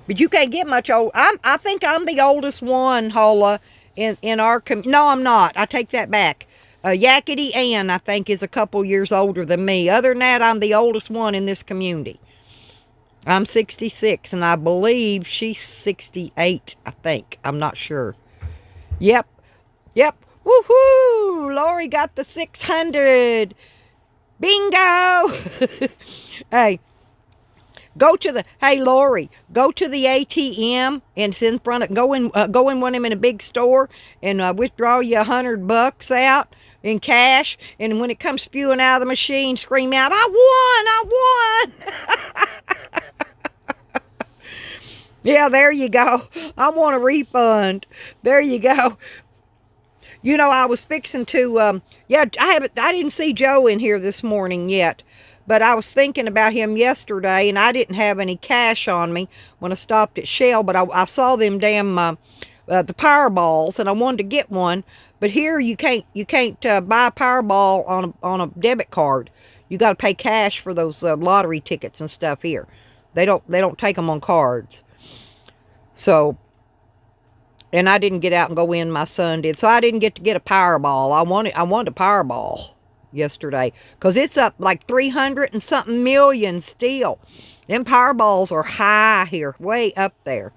But you can't get much old. I think I'm the oldest one, Hola, in our no, I'm not. I take that back. Yakety Ann, I think, is a couple years older than me. Other than that, I'm the oldest one in this community. I'm 66, and I believe she's 68, I think. I'm not sure. Yep. Yep. Woohoo! Lori got the 600. Bingo! Hey. Hey Lori, go to the ATM and it's in front of, go in one of them in a big store and withdraw you $100 out in cash. And when it comes spewing out of the machine, scream out, I won! Yeah, there you go. I want a refund. There you go. You know, I was fixing to, yeah, I didn't see Joe in here this morning yet. But I was thinking about him yesterday, and I didn't have any cash on me when I stopped at Shell. But I saw them damn the Powerballs, and I wanted to get one. But here you can't buy a Powerball on a debit card. You got to pay cash for those lottery tickets and stuff here. They don't take them on cards. So, and I didn't get out and go in. My son did, so I didn't get to get a Powerball. I wanted a Powerball yesterday because it's up like 300 and something million still. Them Powerballs are high here, way up there.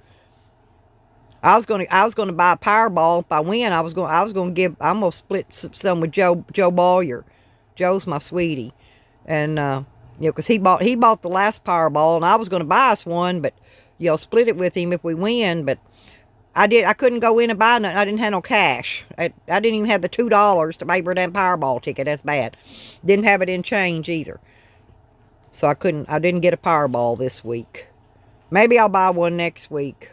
I was gonna buy a Powerball. If I win, I'm gonna split some with Joe Bawyer. Joe's my sweetie, and you know, because he bought the last Powerball, and I was gonna buy us one, but you know, split it with him if we win. But I couldn't go in and buy nothing. I didn't have no cash. I didn't even have the $2 to pay for that Powerball ticket. That's bad. Didn't have it in change either. So I didn't get a Powerball this week. Maybe I'll buy one next week.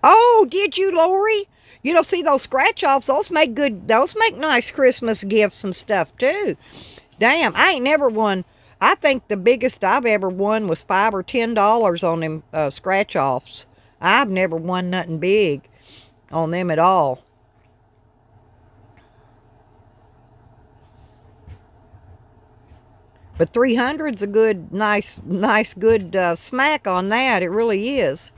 Oh, did you, Lori? You know, see those scratch-offs, those make nice Christmas gifts and stuff too. Damn, I ain't never won. I think the biggest I've ever won was $5 or $10 on them scratch-offs. I've never won nothing big on them at all. But 300's a good, nice, good smack on that. It really is.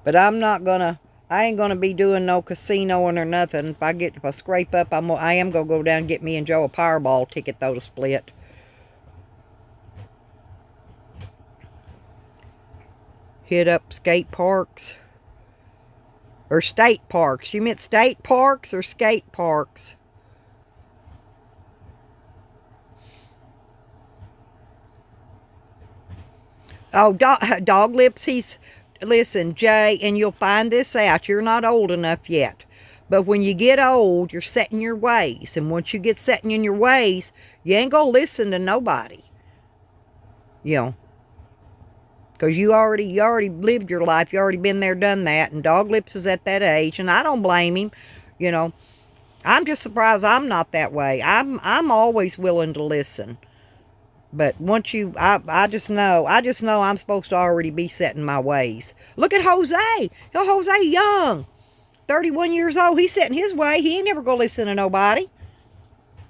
But I ain't gonna be doing no casinoing or nothing. If I scrape up, I am gonna go down and get me and Joe a Powerball ticket though to split. Hit up skate parks. Or state parks. You meant state parks or skate parks? Oh, Dog Lips, listen, Jay, and you'll find this out. You're not old enough yet. But when you get old, you're set in your ways. And once you get set in your ways, you ain't going to listen to nobody. You know. Because you already lived your life. You already been there, done that. And Dog Lips is at that age. And I don't blame him. You know. I'm just surprised I'm not that way. I'm always willing to listen. But once I just know I'm supposed to already be set in my ways. Look at Jose. Jose young. 31 years old. He's set in his way. He ain't never going to listen to nobody.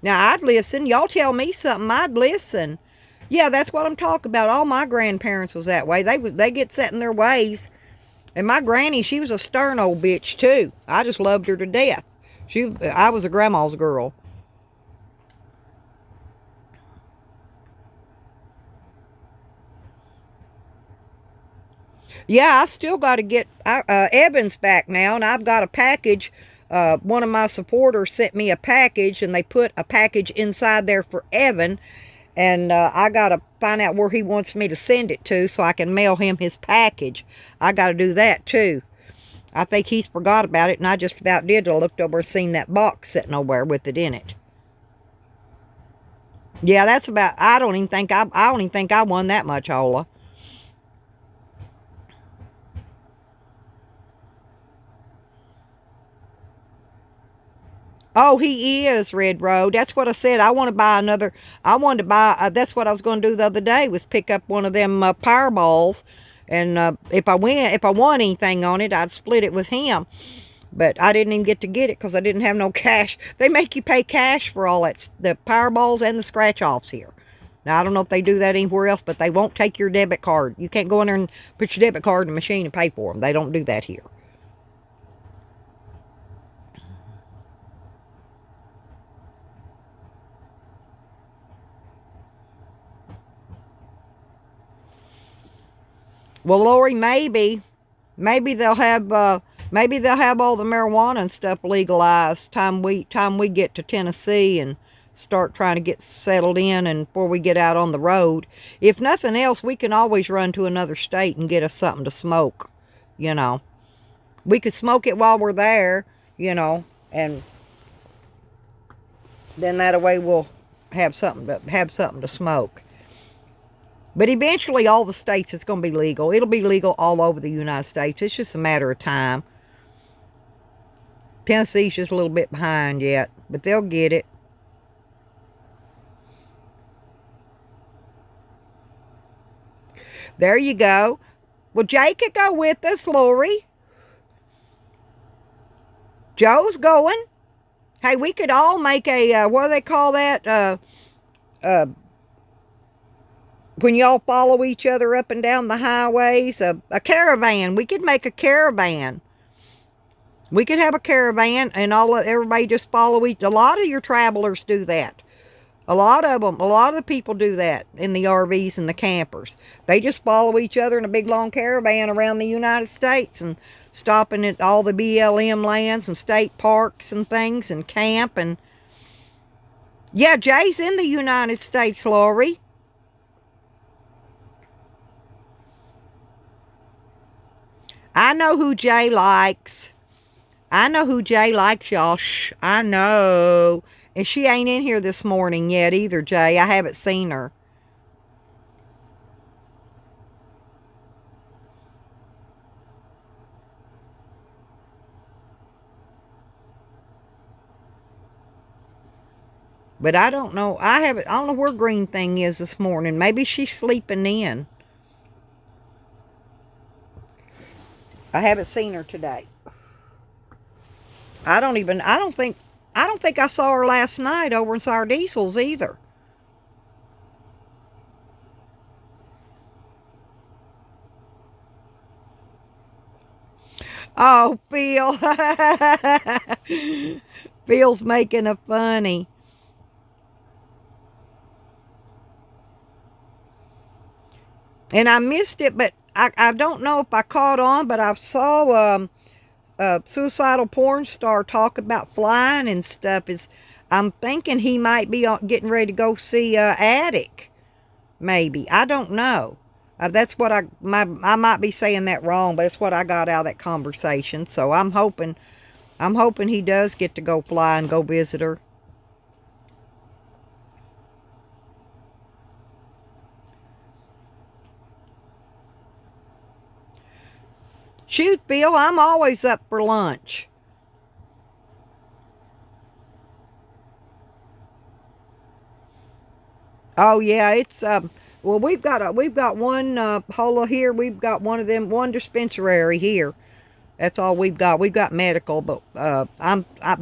Now, I'd listen. Y'all tell me something, I'd listen. Yeah, that's what I'm talking about. All my grandparents was that way. They get set in their ways. And my granny, she was a stern old bitch, too. I just loved her to death. I was a grandma's girl. Yeah, I still got to get Evans back now, and I've got a package. One of my supporters sent me a package, and they put a package inside there for Evan, and I got to find out where he wants me to send it to so I can mail him his package. I got to do that, too. I think he's forgot about it, and I just about did. I looked over and seen that box sitting over there with it in it. Yeah, that's about. I don't even think I won that much, Ola. Oh, he is Red Road. That's what I said. I want to buy another. I wanted to buy. That's what I was going to do the other day, was pick up one of them Powerballs, and if I won anything on it, I'd split it with him. But I didn't even get it because I didn't have no cash. They make you pay cash for all that, the Powerballs and the scratch offs here. Now I don't know if they do that anywhere else, but they won't take your debit card. You can't go in there and put your debit card in the machine and pay for them. They don't do that here. Well, Lori, maybe they'll have all the marijuana and stuff legalized time we get to Tennessee and start trying to get settled in, and before we get out on the road. If nothing else, we can always run to another state and get us something to smoke. You know, we could smoke it while we're there. And then that way we'll have something to smoke. But eventually, all the states, it's going to be legal. It'll be legal all over the United States. It's just a matter of time. Tennessee's just a little bit behind yet, but they'll get it. There you go. Well, Jay could go with us, Lori. Joe's going. Hey, we could all make a, what do they call that? Uh, when y'all follow each other up and down the highways, a caravan. We could make a caravan. We could have a caravan and everybody just follow each. A lot of your travelers do that. A lot of the people do that in the RVs and the campers. They just follow each other in a big long caravan around the United States and stopping at all the BLM lands and state parks and things and camp. And yeah, Jay's in the United States, Lori. I know who Jay likes. Y'all. Shh, I know. And she ain't in here this morning yet either, Jay. I haven't seen her. But I don't know. I don't know where Green Thing is this morning. Maybe she's sleeping in. I haven't seen her today. I don't think I saw her last night over in Sour Diesel's either. Oh, Bill. Bill's making a funny. And I missed it, but I don't know if I caught on, but I saw a suicidal porn star talk about flying and stuff. I'm thinking he might be getting ready to go see Attic. Maybe, I don't know. That's what I might be saying that wrong, but it's what I got out of that conversation. So I'm hoping he does get to go fly and go visit her. Shoot, Bill, I'm always up for lunch. Oh yeah, it's well, we've got one hola here. We've got one of them, one dispensary here. That's all we've got. We've got medical, but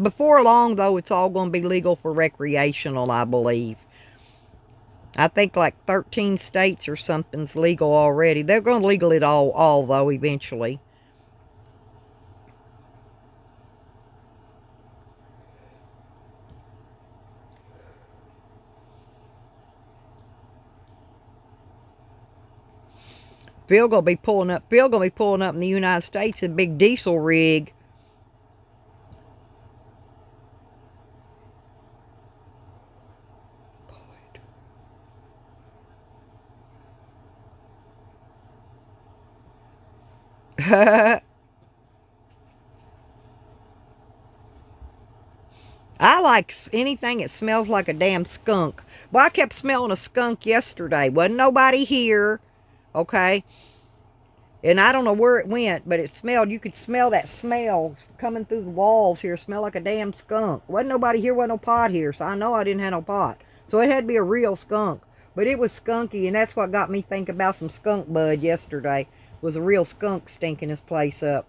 before long though, it's all going to be legal for recreational, I believe. I think like 13 states or something's legal already. They're going to legal it all though eventually. Phil gonna be pulling up in the United States a big diesel rig. I like anything that smells like a damn skunk. Well, I kept smelling a skunk yesterday. Wasn't nobody here, okay? And I don't know where it went, but it smelled. You could smell that smell coming through the walls here. Smell like a damn skunk. Wasn't nobody here. Wasn't no pot here, so I know I didn't have no pot. So it had to be a real skunk. But it was skunky, and that's what got me thinking about some skunk bud yesterday. Was a real skunk stinking this place up.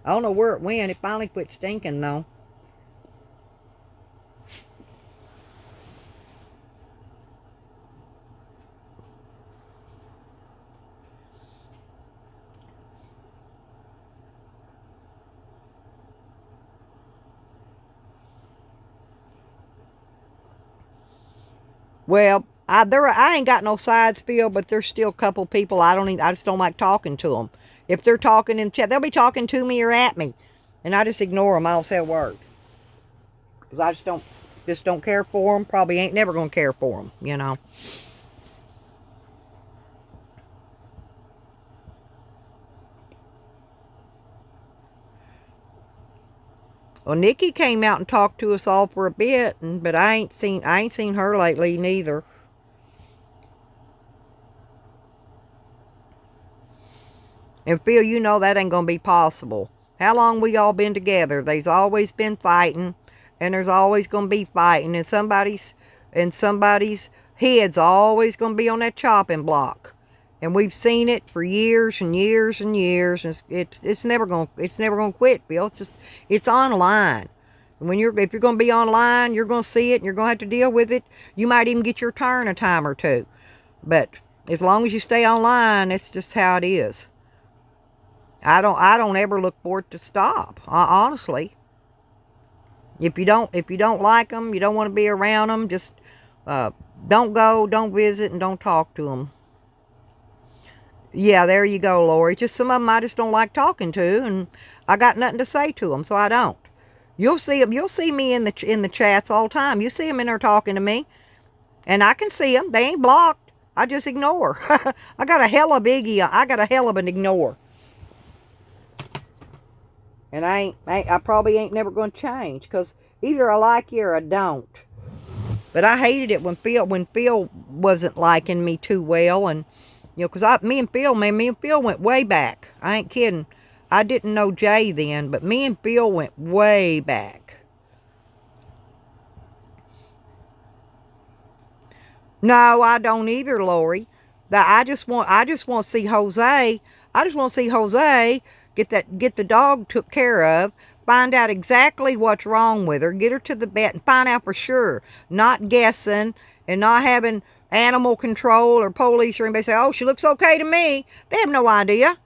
I don't know where it went. It finally quit stinking, though. Well, I ain't got no sides filled, but there's still a couple people I just don't like talking to them. If they're talking in chat, they'll be talking to me or at me, and I just ignore them. I don't say a word because I just don't care for them. Probably ain't never gonna care for them, you know. Well, Nikki came out and talked to us all for a bit, but I ain't seen her lately neither. And Phil, you know that ain't gonna be possible. How long we all been together? There's always been fighting, and there's always gonna be fighting, and somebody's head's always gonna be on that chopping block. And we've seen it for years and years and years, and it's never gonna quit, Bill. It's online. If you're gonna be online, you're gonna see it, and you're gonna have to deal with it. You might even get your turn a time or two, but as long as you stay online, it's just how it is. I don't ever look for it to stop. Honestly, if you don't like them, you don't want to be around them, just don't go, don't visit, and don't talk to them. Yeah, there you go, Lori. Just some of them I just don't like talking to, and I got nothing to say to them, so I don't. You'll see them. You'll see me in the chats all the time. You see them in there talking to me, and I can see them. They ain't blocked. I just ignore. I got a hell of an ignore. And I probably ain't never going to change, because either I like you or I don't. But I hated it when Phil wasn't liking me too well, and because me and Phil went way back. I ain't kidding. I didn't know Jay then, but me and Phil went way back. No, I don't either, Lori. I just want to see Jose. I just want to see Jose get the dog took care of, find out exactly what's wrong with her, get her to the vet, and find out for sure. Not guessing and not having animal control or police or anybody say, "Oh, she looks okay to me." They have no idea.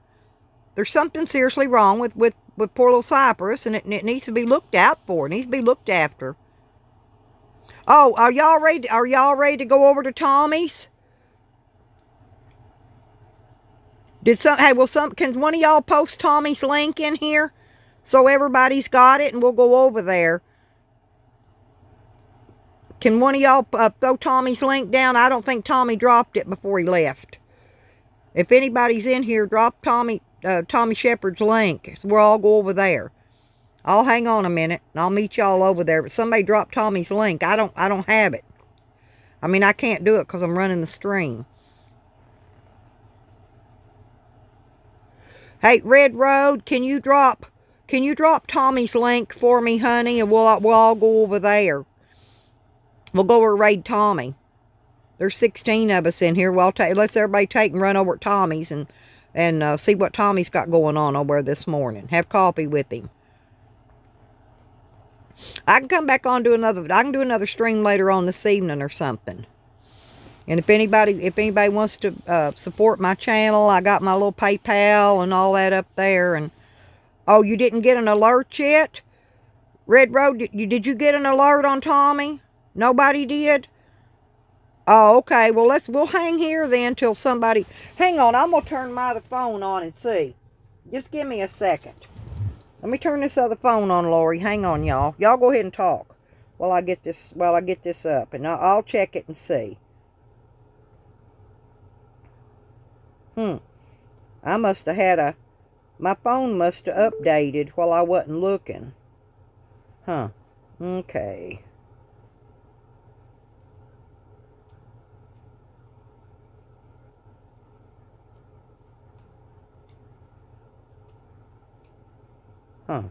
There's something seriously wrong with poor little Cypress, and it needs to be looked out for. It needs to be looked after. Oh, are y'all ready? Are y'all ready to go over to Tommy's? Can one of y'all post Tommy's link in here so everybody's got it, and we'll go over there? Can one of y'all throw Tommy's link down? I don't think Tommy dropped it before he left. If anybody's in here, drop Tommy Shepard's link. So we'll all go over there. I'll hang on a minute, and I'll meet y'all over there. But somebody drop Tommy's link. I don't have it. I mean, I can't do it because I'm running the stream. Hey, Red Road, can you drop Tommy's link for me, honey, and we'll all go over there. We'll go over raid Tommy. There's 16 of us in here. Let's everybody take and run over at Tommy's and see what Tommy's got going on over there this morning. Have coffee with him. I can come back on I can do another stream later on this evening or something. And if anybody wants to support my channel, I got my little PayPal and all that up there. And oh, you didn't get an alert yet? Red Road, did you get an alert on Tommy? Nobody did? Oh, okay. Well, we'll hang here then till somebody. Hang on, I'm gonna turn my other phone on and see. Just give me a second. Let me turn this other phone on, Lori. Hang on, y'all. Y'all go ahead and talk while I get this up, and I'll check it and see. I must have had my phone must have updated while I wasn't looking. Huh. Okay. Huh.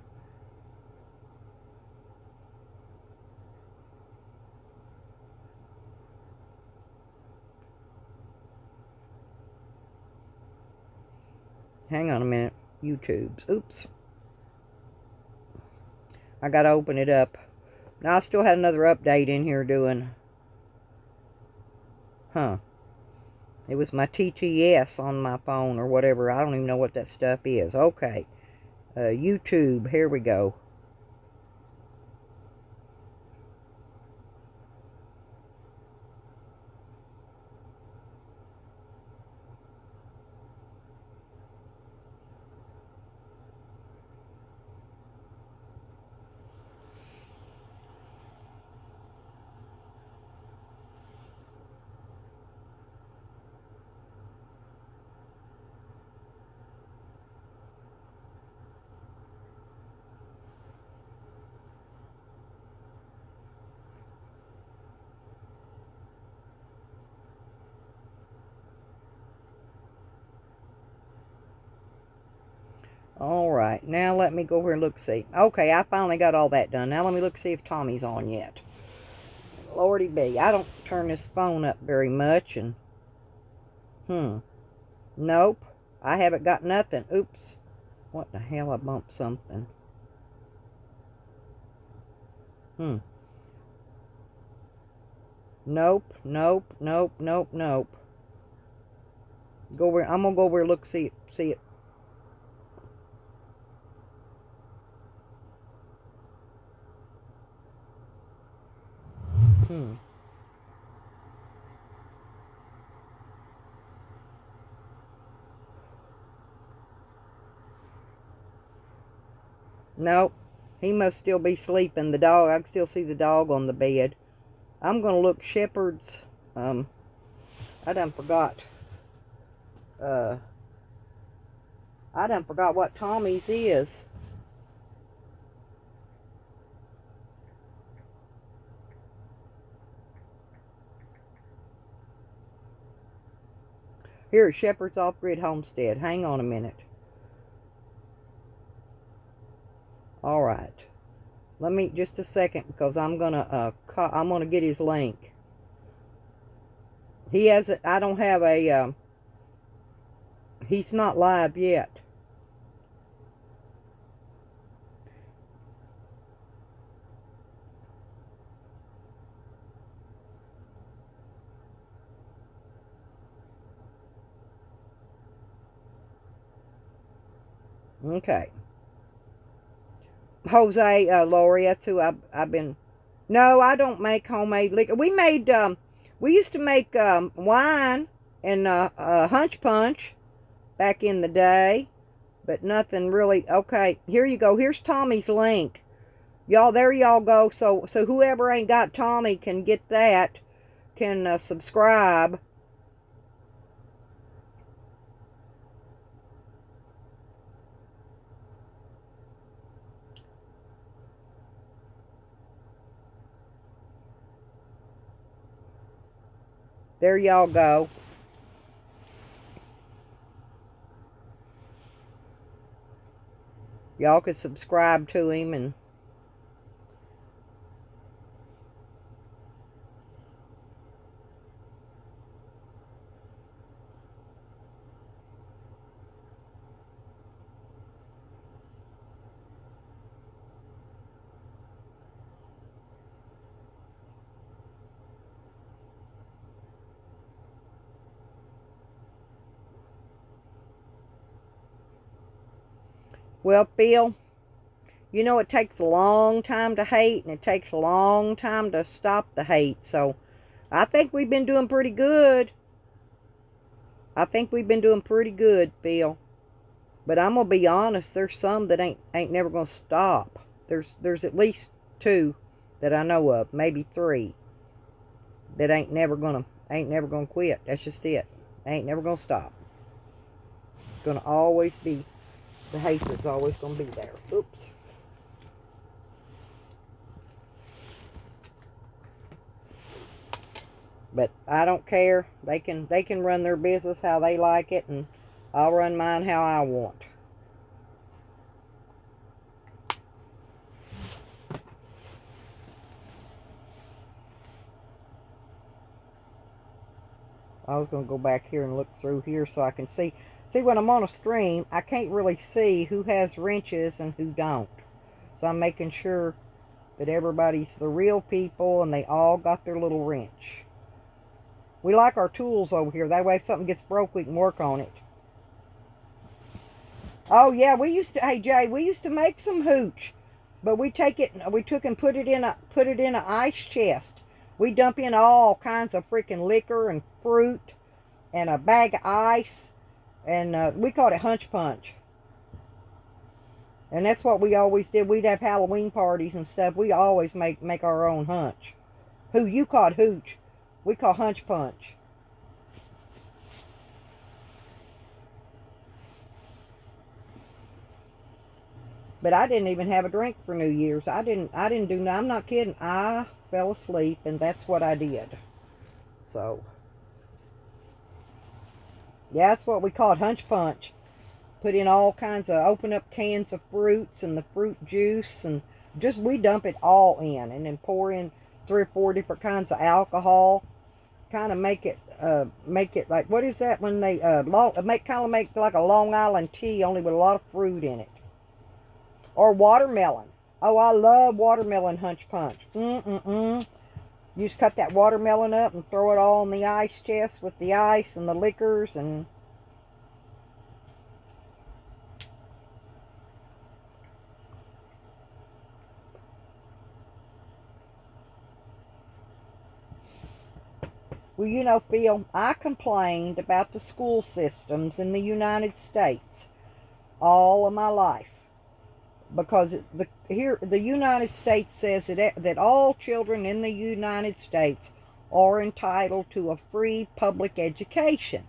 Hang on a minute. YouTube's. Oops. I gotta open it up. Now I still had another update in here doing. Huh. It was my TTS on my phone or whatever. I don't even know what that stuff is. Okay. YouTube. Here we go. Alright, now let me go over and look see. Okay, I finally got all that done. Now let me look see if Tommy's on yet. Lordy be, I don't turn this phone up very much and... Nope, I haven't got nothing. Oops. What the hell, I bumped something. Nope, nope, nope, nope, nope. Go over, I'm gonna go over and look see it. Nope. He must still be sleeping. The dog, I can still see the dog on the bed. I'm going to look Shepherd's. I done forgot. I done forgot what Tommy's is. Here, Shepherd's Off-Grid Homestead. Hang on a minute. Alright. Let me, just a second, because I'm gonna get his link. He hasn't, I don't have a, he's not live yet. Okay. Jose, Lori, that's who I've been. No, I don't make homemade liquor. We made, we used to make wine and hunch punch back in the day, but nothing really. Okay, here you go. Here's Tommy's link. Y'all, there y'all go. So whoever ain't got Tommy can get that, can subscribe. There y'all go. Y'all can subscribe to him and well, Phil, you know it takes a long time to hate and it takes a long time to stop the hate. So I think we've been doing pretty good. I think we've been doing pretty good, Phil. But I'm gonna be honest, there's some that ain't never gonna stop. There's at least 2 that I know of, maybe 3, that ain't never gonna quit. That's just it. Ain't never gonna stop. It's gonna always be, the hatred's always gonna be there. Oops. But I don't care. They can run their business how they like it, and I'll run mine how I want. I was going to go back here and look through here so I can see. See, when I'm on a stream, I can't really see who has wrenches and who don't. So I'm making sure that everybody's the real people and they all got their little wrench. We like our tools over here. That way if something gets broke, we can work on it. Oh, yeah, we used to, hey, Jay, we used to make some hooch. But we took and put it in an ice chest. We dump in all kinds of freaking liquor and fruit and a bag of ice. And we called it hunch punch. And that's what we always did. We'd have Halloween parties and stuff. We always make our own hunch. Who you called hooch. We call hunch punch. But I didn't even have a drink for New Year's. I didn't do, I'm not kidding. I fell asleep and that's what I did. So, yeah, that's what we called hunch punch. Put in all kinds of, open up cans of fruits and the fruit juice, and just, we dump it all in, and then pour in 3 or 4 different kinds of alcohol. Kind of make it like, what is that when they, make like a Long Island tea, only with a lot of fruit in it. Or watermelon. Oh, I love watermelon hunch punch. You just cut that watermelon up and throw it all in the ice chest with the ice and the liquors and... Well, you know, Phil, I complained about the school systems in the United States all of my life. Because it's the United States says that all children in the United States are entitled to a free public education.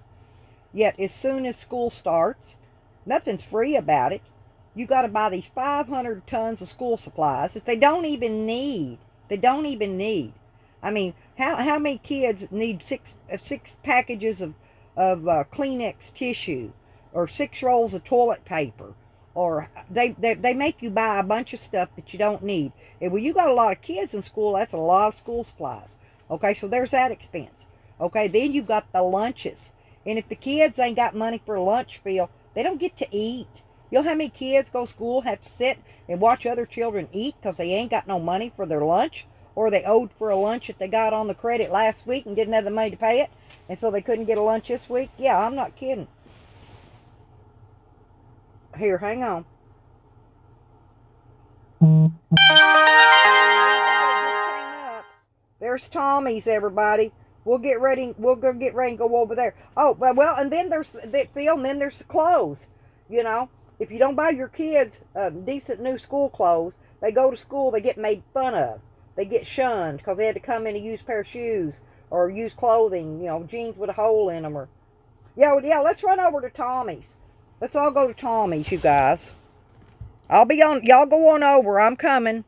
Yet as soon as school starts, nothing's free about it. You got to buy these 500 tons of school supplies that they don't even need. They don't even need. I mean, how many kids need six packages of Kleenex tissue, or 6 rolls of toilet paper? Or they make you buy a bunch of stuff that you don't need. And when you got a lot of kids in school, that's a lot of school supplies. Okay, so there's that expense. Okay, then you've got the lunches. And if the kids ain't got money for lunch, Phil, they don't get to eat. You know how many kids go to school, have to sit and watch other children eat because they ain't got no money for their lunch? Or they owed for a lunch that they got on the credit last week and didn't have the money to pay it, and so they couldn't get a lunch this week? Yeah, I'm not kidding. Here, hang on. There's Tommy's, everybody. We'll get ready. We'll go get ready and go over there. Oh, well, and then there's Phil, and then there's the clothes. You know, if you don't buy your kids decent new school clothes, they go to school, they get made fun of. They get shunned because they had to come in and use a pair of shoes or use clothing, you know, jeans with a hole in them. Or yeah, let's run over to Tommy's. Let's all go to Tommy's, you guys. I'll be on, y'all go on over. I'm coming.